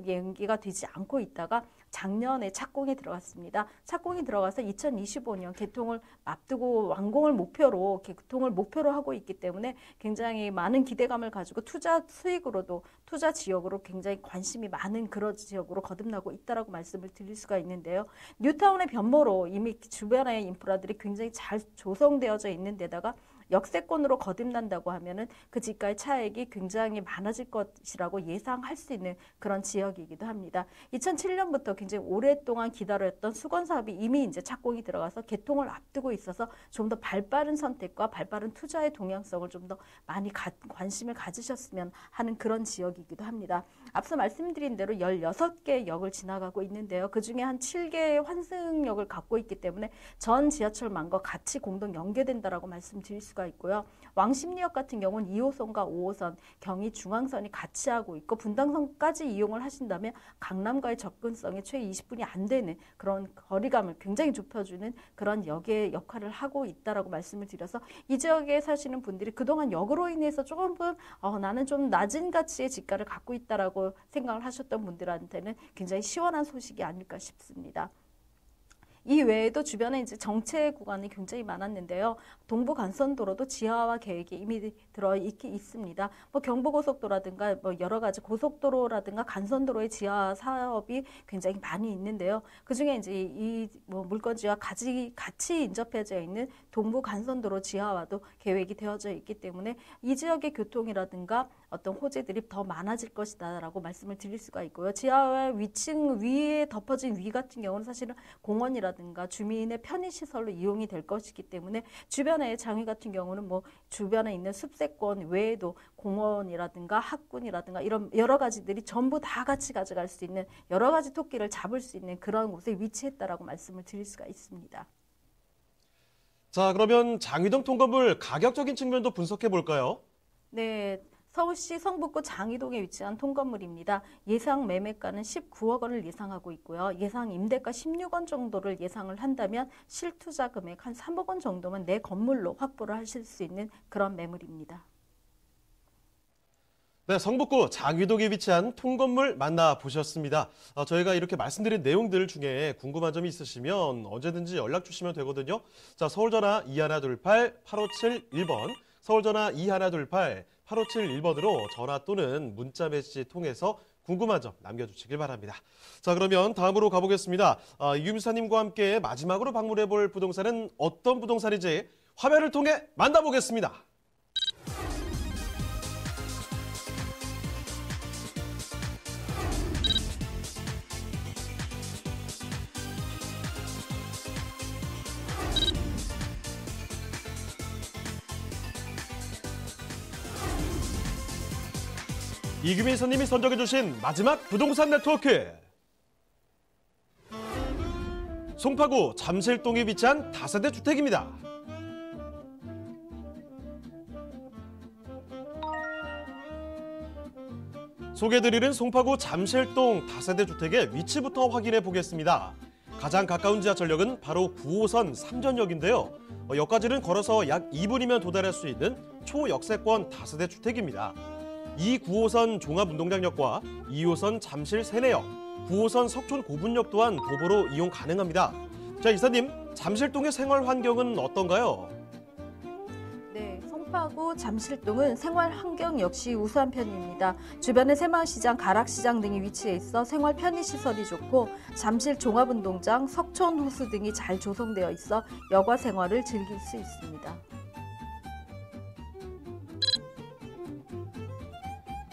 연기가 되지 않고 있다가 작년에 착공이 들어갔습니다. 착공이 들어가서 2025년 개통을 앞두고 완공을 목표로 개통을 목표로 하고 있기 때문에 굉장히 많은 기대감을 가지고 투자 수익으로도 투자 지역으로 굉장히 관심이 많은 그런 지역으로 거듭나고 있다라고 말씀을 드릴 수가 있는데요. 뉴타운의 변모로 이미 주변의 인프라들이 굉장히 잘 조성되어져 있는 데다가 역세권으로 거듭난다고 하면은 그 집가의 차익이 굉장히 많아질 것이라고 예상할 수 있는 그런 지역이기도 합니다. 2007년부터 굉장히 오랫동안 기다렸던 수건 사업이 이미 이제 착공이 들어가서 개통을 앞두고 있어서 좀 더 발빠른 선택과 발빠른 투자의 동향성을 좀 더 많이 관심을 가지셨으면 하는 그런 지역이기도 합니다. 앞서 말씀드린 대로 16개 역을 지나가고 있는데요. 그중에 한 7개의 환승역을 갖고 있기 때문에 전 지하철망과 같이 공동 연계된다라고 말씀드릴 수가 있고요. 왕십리역 같은 경우는 2호선과 5호선, 경의중앙선이 같이 하고 있고 분당선까지 이용을 하신다면 강남과의 접근성이 최 20분이 안 되는 그런 거리감을 굉장히 좁혀주는 그런 역의 역할을 하고 있다라고 말씀을 드려서 이 지역에 사시는 분들이 그동안 역으로 인해서 조금 나는 좀 낮은 가치의 집가를 갖고 있다라고 생각을 하셨던 분들한테는 굉장히 시원한 소식이 아닐까 싶습니다. 이 외에도 주변에 이제 정체 구간이 굉장히 많았는데요. 동부간선도로도 지하화 계획이 이미 들어 있습니다. 경부고속도로라든가 여러 가지 고속도로라든가 간선도로의 지하화 사업이 굉장히 많이 있는데요. 그중에 이제 이 물건지와 같이 인접해져 있는 동부간선도로 지하화도 계획이 되어져 있기 때문에 이 지역의 교통이라든가 어떤 호재들이 더 많아질 것이다라고 말씀을 드릴 수가 있고요. 지하화 위층 위에 덮어진 위 같은 경우는 사실은 공원이라든가 주민의 편의시설로 이용이 될 것이기 때문에 주변의 장위 같은 경우는 주변에 있는 숲세권 외에도 공원이라든가 학군이라든가 이런 여러 가지들이 전부 다 같이 가져갈 수 있는 여러 가지 토끼를 잡을 수 있는 그런 곳에 위치했다라고 말씀을 드릴 수가 있습니다. 자, 그러면 장위동 통건물 가격적인 측면도 분석해 볼까요? 네. 서울시 성북구 장위동에 위치한 통건물입니다. 예상 매매가는 19억 원을 예상하고 있고요. 예상 임대가 16원 정도를 예상을 한다면 실투자 금액 한 3억 원 정도면 내 건물로 확보를 하실 수 있는 그런 매물입니다. 네, 성북구 장위동에 위치한 통건물 만나보셨습니다. 저희가 이렇게 말씀드린 내용들 중에 궁금한 점이 있으시면 언제든지 연락 주시면 되거든요. 자, 서울전화 2128-8571번, 서울전화 2128-8571번으로 전화 또는 문자 메시지 통해서 궁금한 점 남겨주시길 바랍니다. 자, 그러면 다음으로 가보겠습니다. 이규미사님과 함께 마지막으로 방문해볼 부동산은 어떤 부동산인지 화면을 통해 만나보겠습니다. 이규민 선님이 선정해주신 마지막 부동산 네트워크. 송파구 잠실동에 위치한 다세대 주택입니다. 소개해드리는 송파구 잠실동 다세대 주택의 위치부터 확인해 보겠습니다. 가장 가까운 지하철역은 바로 9호선 삼전역인데요. 역까지는 걸어서 약 2분이면 도달할 수 있는 초역세권 다세대 주택입니다. 이 9호선 종합운동장역과 2호선 잠실 세내역, 9호선 석촌 고분역 또한 도보로 이용 가능합니다. 자, 이사님, 잠실동의 생활 환경은 어떤가요? 네, 송파구 잠실동은 생활 환경 역시 우수한 편입니다. 주변에 새마을시장, 가락시장 등이 위치해 있어 생활 편의시설이 좋고 잠실 종합운동장, 석촌 호수 등이 잘 조성되어 있어 여가 생활을 즐길 수 있습니다.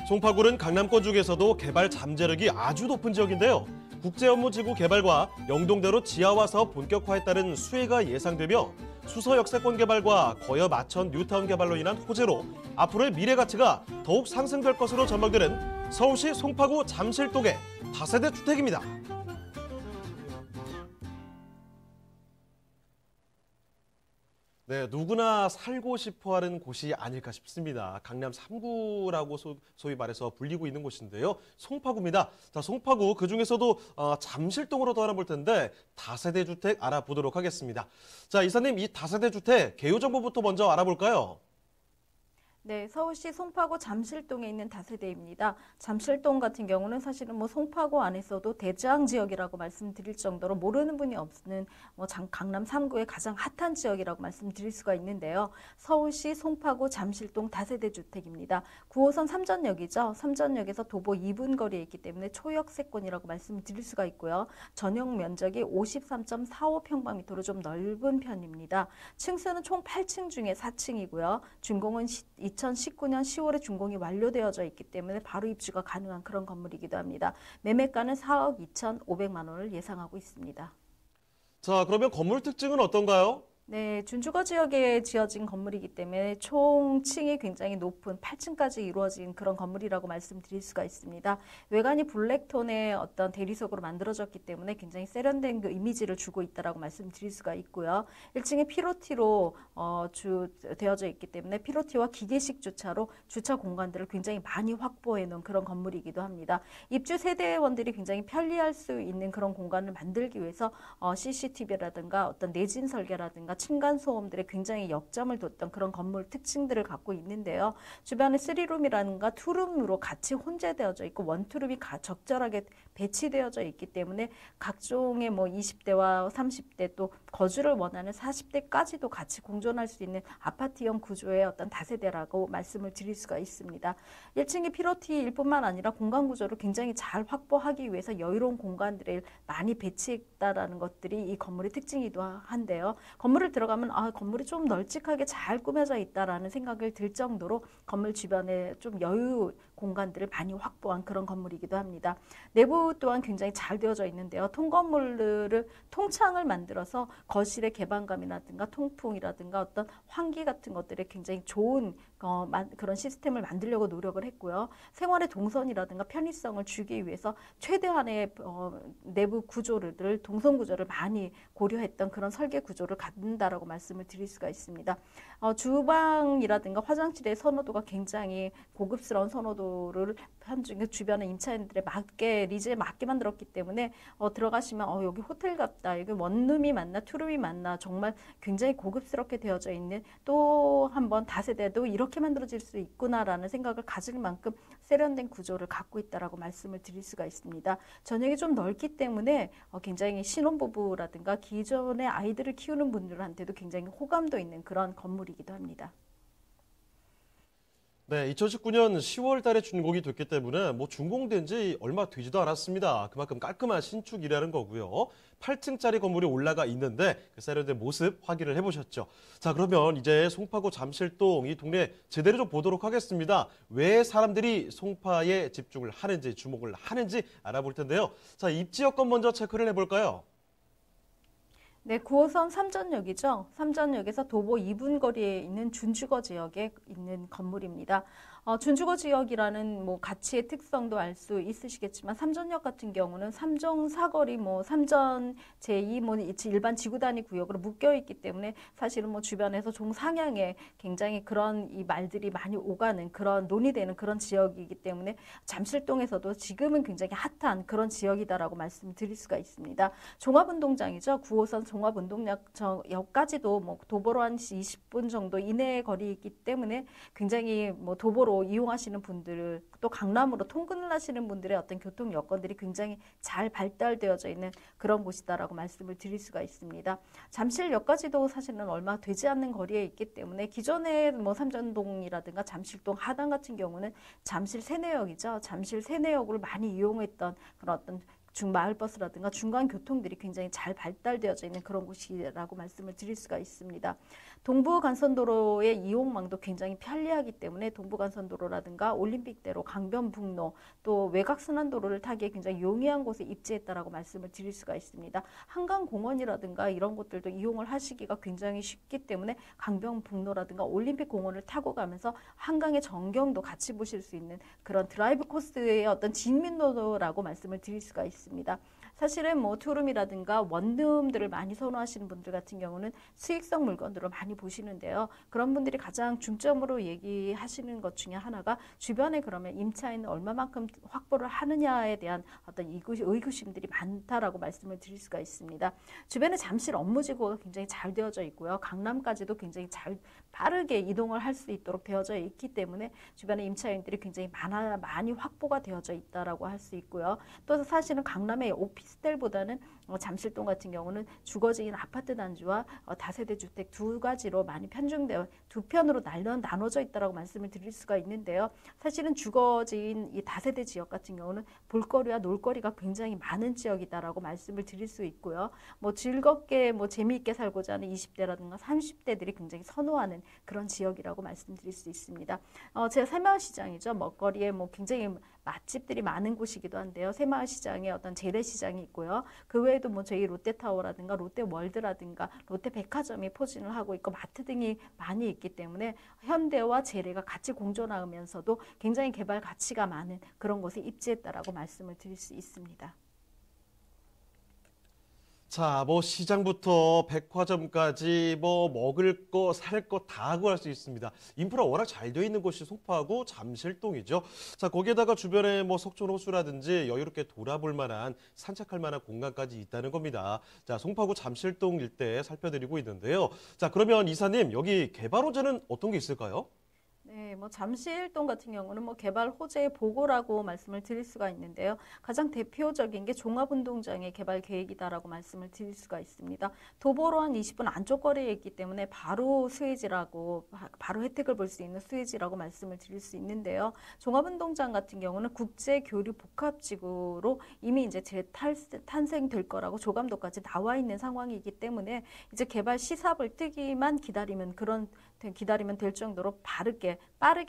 송파구는 강남권 중에서도 개발 잠재력이 아주 높은 지역인데요. 국제업무지구 개발과 영동대로 지하화 사업 본격화에 따른 수혜가 예상되며 수서 역세권 개발과 거여 마천 뉴타운 개발로 인한 호재로 앞으로의 미래 가치가 더욱 상승될 것으로 전망되는 서울시 송파구 잠실동의 다세대 주택입니다. 네, 누구나 살고 싶어하는 곳이 아닐까 싶습니다. 강남 3구라고 소위 말해서 불리고 있는 곳인데요. 송파구입니다. 자, 송파구 그중에서도 잠실동으로 더 알아볼 텐데 다세대 주택 알아보도록 하겠습니다. 자, 이사님, 이 다세대 주택 개요 정보부터 먼저 알아볼까요? 네, 서울시 송파구 잠실동에 있는 다세대입니다. 잠실동 같은 경우는 사실은 뭐 송파구 안에서도 대장 지역이라고 말씀드릴 정도로 모르는 분이 없는 강남 3구의 가장 핫한 지역이라고 말씀드릴 수가 있는데요. 서울시 송파구 잠실동 다세대 주택입니다. 9호선 삼전역이죠. 삼전역에서 도보 2분 거리에 있기 때문에 초역세권이라고 말씀드릴 수가 있고요. 전용 면적이 53.45평방미터로 좀 넓은 편입니다. 층수는 총 8층 중에 4층이고요. 준공은 2019년 10월에 준공이 완료되어져 있기 때문에 바로 입주가 가능한 그런 건물이기도 합니다. 매매가는 4억 2,500만 원을 예상하고 있습니다. 자, 그러면 건물 특징은 어떤가요? 네, 준주거 지역에 지어진 건물이기 때문에 총 층이 굉장히 높은 8층까지 이루어진 그런 건물이라고 말씀드릴 수가 있습니다. 외관이 블랙톤의 어떤 대리석으로 만들어졌기 때문에 굉장히 세련된 그 이미지를 주고 있다라고 말씀드릴 수가 있고요. 1층에 피로티로 되어져 있기 때문에 피로티와 기계식 주차로 주차 공간들을 굉장히 많이 확보해 놓은 그런 건물이기도 합니다. 입주 세대원들이 굉장히 편리할 수 있는 그런 공간을 만들기 위해서 CCTV라든가 어떤 내진 설계라든가 층간 소음들에 굉장히 역점을 뒀던 그런 건물 특징들을 갖고 있는데요. 주변에 3룸이라든가 2룸으로 같이 혼재되어져 있고 원투룸이 적절하게 배치되어져 있기 때문에 각종의 뭐 20대와 30대 또 거주를 원하는 40대까지도 같이 공존할 수 있는 아파트형 구조의 어떤 다세대라고 말씀을 드릴 수가 있습니다. 1층이 피로티일 뿐만 아니라 공간 구조를 굉장히 잘 확보하기 위해서 여유로운 공간들을 많이 배치했다라는 것들이 이 건물의 특징이기도 한데요. 건물을 들어가면 건물이 좀 널찍하게 잘 꾸며져 있다라는 생각을 들 정도로 건물 주변에 좀 여유 공간들을 많이 확보한 그런 건물이기도 합니다. 내부 또한 굉장히 잘 되어져 있는데요. 통건물을 통창을 만들어서 거실의 개방감이라든가 통풍이라든가 어떤 환기 같은 것들에 굉장히 좋은 그런 시스템을 만들려고 노력을 했고요. 생활의 동선이라든가 편의성을 주기 위해서 최대한의 내부 구조를 동선 구조를 많이 고려했던 그런 설계 구조를 갖는다라고 말씀을 드릴 수가 있습니다. 주방이라든가 화장실의 선호도가 굉장히 고급스러운 선호도를 현재 주변의 임차인들의 리즈에 맞게 만들었기 때문에 들어가시면 여기 호텔 같다, 여기 원룸이 맞나 투룸이 맞나 정말 굉장히 고급스럽게 되어져 있는 또 한번 다세대도 이렇게 만들어질 수 있구나라는 생각을 가질 만큼 세련된 구조를 갖고 있다라고 말씀을 드릴 수가 있습니다. 전역이 좀 넓기 때문에 굉장히 신혼부부라든가 기존의 아이들을 키우는 분들한테도 굉장히 호감도 있는 그런 건물이기도 합니다. 네, 2019년 10월 달에 준공이 됐기 때문에 준공된 지 얼마 되지도 않았습니다. 그만큼 깔끔한 신축이라는 거고요. 8층짜리 건물이 올라가 있는데 그 세련된 모습 확인을 해보셨죠. 자, 그러면 이제 송파구 잠실동 이 동네 제대로 좀 보도록 하겠습니다. 왜 사람들이 송파에 집중을 하는지 주목을 하는지 알아볼 텐데요. 자, 입지 여건 먼저 체크를 해볼까요? 네, 9호선 삼전역이죠. 삼전역에서 도보 2분 거리에 있는 준주거 지역에 있는 건물입니다. 준주거 지역이라는 가치의 특성도 알 수 있으시겠지만 삼전역 같은 경우는 삼종 사거리 삼전 제2 일반 지구 단위 구역으로 묶여 있기 때문에 사실은 주변에서 종상향에 굉장히 그런 이 말들이 많이 오가는 그런 논의되는 그런 지역이기 때문에 잠실동에서도 지금은 굉장히 핫한 그런 지역이다라고 말씀드릴 수가 있습니다. 종합운동장이죠. 9호선 종합운동역까지도 도보로 한 20분 정도 이내의 거리이기 때문에 굉장히 도보로 이용하시는 분들 또 강남으로 통근을 하시는 분들의 어떤 교통 여건들이 굉장히 잘 발달되어져 있는 그런 곳이다라고 말씀을 드릴 수가 있습니다. 잠실역까지도 사실은 얼마 되지 않는 거리에 있기 때문에 기존의 삼전동이라든가 잠실동 하단 같은 경우는 잠실 세내역이죠. 잠실 세내역을 많이 이용했던 그런 어떤 중마을버스라든가 중간 교통들이 굉장히 잘 발달되어져 있는 그런 곳이라고 말씀을 드릴 수가 있습니다. 동부간선도로의 이용망도 굉장히 편리하기 때문에 동부간선도로라든가 올림픽대로, 강변북로, 또 외곽순환도로를 타기에 굉장히 용이한 곳에 입지했다라고 말씀을 드릴 수가 있습니다. 한강공원이라든가 이런 곳들도 이용을 하시기가 굉장히 쉽기 때문에 강변북로라든가 올림픽공원을 타고 가면서 한강의 전경도 같이 보실 수 있는 그런 드라이브 코스의 어떤 진민도로라고 말씀을 드릴 수가 있습니다. 사실은 뭐 투룸이라든가 원룸들을 많이 선호하시는 분들 같은 경우는 수익성 물건으로 많이 보시는데요. 그런 분들이 가장 중점으로 얘기하시는 것 중에 하나가 주변에 그러면 임차인은 얼마만큼 확보를 하느냐에 대한 어떤 의구심들이 많다라고 말씀을 드릴 수가 있습니다. 주변에 잠실 업무지구가 굉장히 잘 되어져 있고요. 강남까지도 굉장히 빠르게 이동을 할 수 있도록 되어져 있기 때문에 주변에 임차인들이 굉장히 많이 확보가 되어져 있다라고 할 수 있고요. 또 사실은 강남의 오피스텔보다는 잠실동 같은 경우는 주거지인 아파트 단지와 다세대 주택 두 가지로 많이 편중되어 두 편으로 나눠져 있다라고 말씀을 드릴 수가 있는데요. 사실은 주거지인 이 다세대 지역 같은 경우는 볼거리와 놀거리가 굉장히 많은 지역이다라고 말씀을 드릴 수 있고요. 뭐 즐겁게 뭐 재미있게 살고자 하는 20대라든가 30대들이 굉장히 선호하는 그런 지역이라고 말씀드릴 수 있습니다. 제가 새마을시장이죠. 먹거리에 뭐 굉장히 맛집들이 많은 곳이기도 한데요. 새마을시장에 어떤 재래시장이 있고요. 그 외에도 뭐 저희 롯데타워라든가 롯데월드라든가 롯데백화점이 포진을 하고 있고 마트 등이 많이 있기 때문에 현대와 재래가 같이 공존하면서도 굉장히 개발 가치가 많은 그런 곳에 입지했다라고 말씀을 드릴 수 있습니다. 자, 뭐 시장부터 백화점까지 뭐 먹을 거, 살 거 다 구할 수 있습니다. 인프라 워낙 잘 되어 있는 곳이 송파구 잠실동이죠. 자, 거기에다가 주변에 뭐 석촌호수라든지 여유롭게 돌아볼 만한 산책할 만한 공간까지 있다는 겁니다. 자, 송파구 잠실동 일대 살펴드리고 있는데요. 자, 그러면 이사님, 여기 개발 호재는 어떤 게 있을까요? 네, 뭐 잠실동 같은 경우는 뭐 개발 호재 보고라고 말씀을 드릴 수가 있는데요. 가장 대표적인 게 종합운동장의 개발 계획이다라고 말씀을 드릴 수가 있습니다. 도보로 한 20분 안쪽 거리에 있기 때문에 바로 바로 혜택을 볼 수 있는 수혜지라고 말씀을 드릴 수 있는데요. 종합운동장 같은 경우는 국제교류 복합지구로 이미 이제 재탄생될 거라고 조감도까지 나와 있는 상황이기 때문에 이제 개발 시삽을 뜨기만 기다리면 될 정도로 빠르게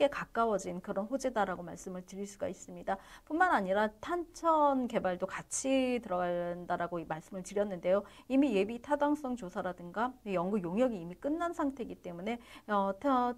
가까워진 그런 호재다라고 말씀을 드릴 수가 있습니다. 뿐만 아니라 탄천 개발도 같이 들어간다라고 말씀을 드렸는데요. 이미 예비 타당성 조사라든가 연구 용역이 이미 끝난 상태이기 때문에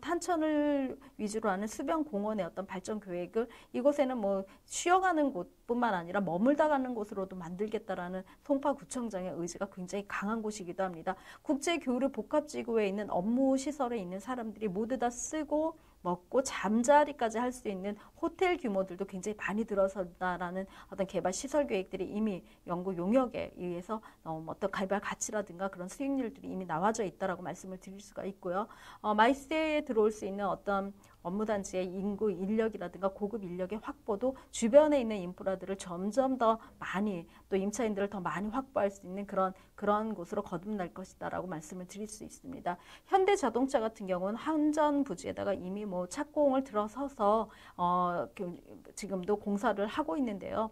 탄천을 위주로 하는 수변 공원의 어떤 발전 계획을 이곳에는 뭐 쉬어가는 곳뿐만 아니라 머물다 가는 곳으로도 만들겠다라는 송파구청장의 의지가 굉장히 강한 곳이기도 합니다. 국제교류 복합지구에 있는 업무 시설에 있는 사람들이 모두 다 쓰고 먹고 잠자리까지 할 수 있는 호텔 규모들도 굉장히 많이 들어선다라는 어떤 개발 시설 계획들이 이미 연구 용역에 의해서 어떤 개발 가치라든가 그런 수익률들이 이미 나와져 있다라고 말씀을 드릴 수가 있고요. 마이스에 들어올 수 있는 어떤 업무단지의 인구 인력이라든가 고급 인력의 확보도 주변에 있는 인프라들을 점점 더 많이 또 임차인들을 더 많이 확보할 수 있는 그런 곳으로 거듭날 것이다라고 말씀을 드릴 수 있습니다. 현대자동차 같은 경우는 한전 부지에다가 이미 뭐 착공을 들어서서 지금도 공사를 하고 있는데요.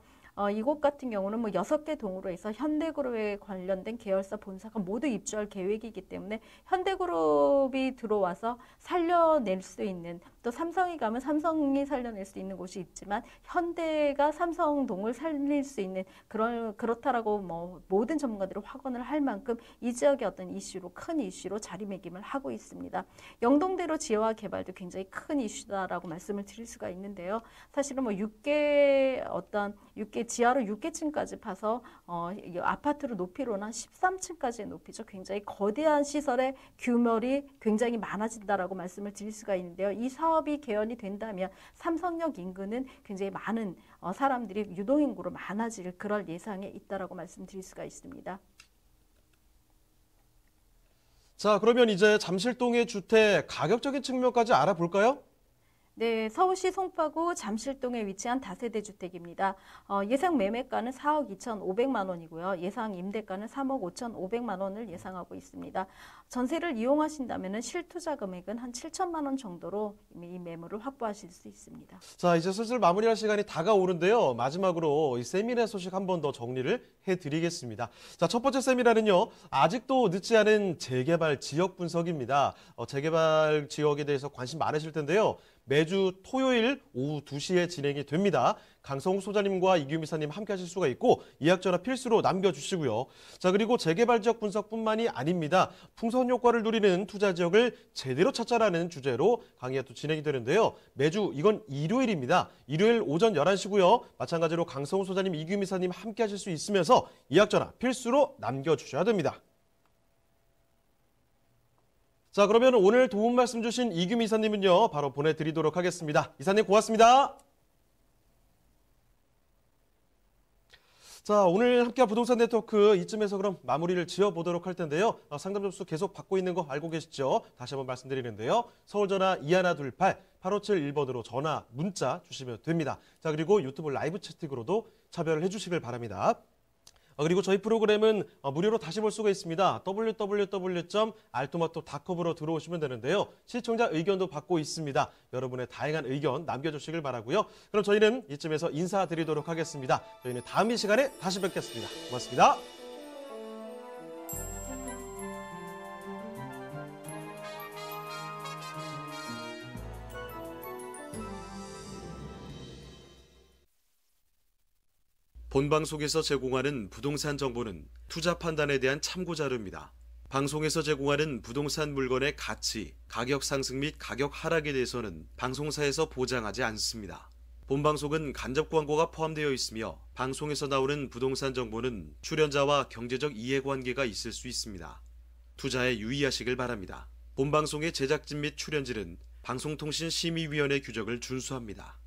이곳 같은 경우는 뭐 6개 동으로 해서 현대그룹에 관련된 계열사 본사가 모두 입주할 계획이기 때문에 현대그룹이 들어와서 살려낼 수 있는 또 삼성이 가면 삼성이 살려낼 수 있는 곳이 있지만 현대가 삼성동을 살릴 수 있는 그렇다라고 뭐 모든 전문가들이 확언을 할 만큼 이 지역의 어떤 큰 이슈로 자리매김을 하고 있습니다. 영동대로 지하 개발도 굉장히 큰 이슈다라고 말씀을 드릴 수가 있는데요. 사실은 뭐 지하로 6개층까지 파서 아파트로 높이로는 한 13층까지의 높이죠. 굉장히 거대한 시설의 규모이 굉장히 많아진다라고 말씀을 드릴 수가 있는데요. 이 사업이 개연이 된다면 삼성역 인근은 굉장히 많은 사람들이 유동인구로 많아질 그럴 예상에 있다라고 말씀드릴 수가 있습니다. 자, 그러면 이제 잠실동의 주택 가격적인 측면까지 알아볼까요? 네, 서울시 송파구 잠실동에 위치한 다세대 주택입니다. 예상 매매가는 4억 2,500만 원이고요. 예상 임대가는 3억 5,500만 원을 예상하고 있습니다. 전세를 이용하신다면 실투자 금액은 한 7천만 원 정도로 이 매물을 확보하실 수 있습니다. 자, 이제 슬슬 마무리할 시간이 다가오는데요. 마지막으로 이 세미나 소식 한 번 더 정리를 해드리겠습니다. 자, 첫 번째 세미나는요. 아직도 늦지 않은 재개발 지역 분석입니다. 재개발 지역에 대해서 관심 많으실 텐데요. 매주 토요일 오후 2시에 진행이 됩니다. 강성욱 소장님과 이규미 이사님 함께 하실 수가 있고 예약 전화 필수로 남겨주시고요. 자, 그리고 재개발 지역 분석뿐만이 아닙니다. 풍선 효과를 누리는 투자 지역을 제대로 찾자라는 주제로 강의가 또 진행이 되는데요. 매주 이건 일요일입니다. 일요일 오전 11시고요. 마찬가지로 강성욱 소장님, 이규미 이사님 함께 하실 수 있으면서 예약 전화 필수로 남겨주셔야 됩니다. 자, 그러면 오늘 도움 말씀 주신 이규미 이사님은요, 바로 보내드리도록 하겠습니다. 이사님 고맙습니다. 자, 오늘 함께한 부동산 네트워크 이쯤에서 그럼 마무리를 지어보도록 할 텐데요. 상담 접수 계속 받고 있는 거 알고 계시죠? 다시 한번 말씀드리는데요. 서울 전화 2128-8571번으로 전화, 문자 주시면 됩니다. 자, 그리고 유튜브 라이브 채팅으로도 참여를 해주시길 바랍니다. 그리고 저희 프로그램은 무료로 다시 볼 수가 있습니다. www.altomato.com으로 들어오시면 되는데요. 시청자 의견도 받고 있습니다. 여러분의 다양한 의견 남겨주시길 바라고요. 그럼 저희는 이쯤에서 인사드리도록 하겠습니다. 저희는 다음 이 시간에 다시 뵙겠습니다. 고맙습니다. 본방송에서 제공하는 부동산 정보는 투자 판단에 대한 참고 자료입니다. 방송에서 제공하는 부동산 물건의 가치, 가격 상승 및 가격 하락에 대해서는 방송사에서 보장하지 않습니다. 본방송은 간접 광고가 포함되어 있으며 방송에서 나오는 부동산 정보는 출연자와 경제적 이해관계가 있을 수 있습니다. 투자에 유의하시길 바랍니다. 본방송의 제작진 및 출연진은 방송통신심의위원회 규정을 준수합니다.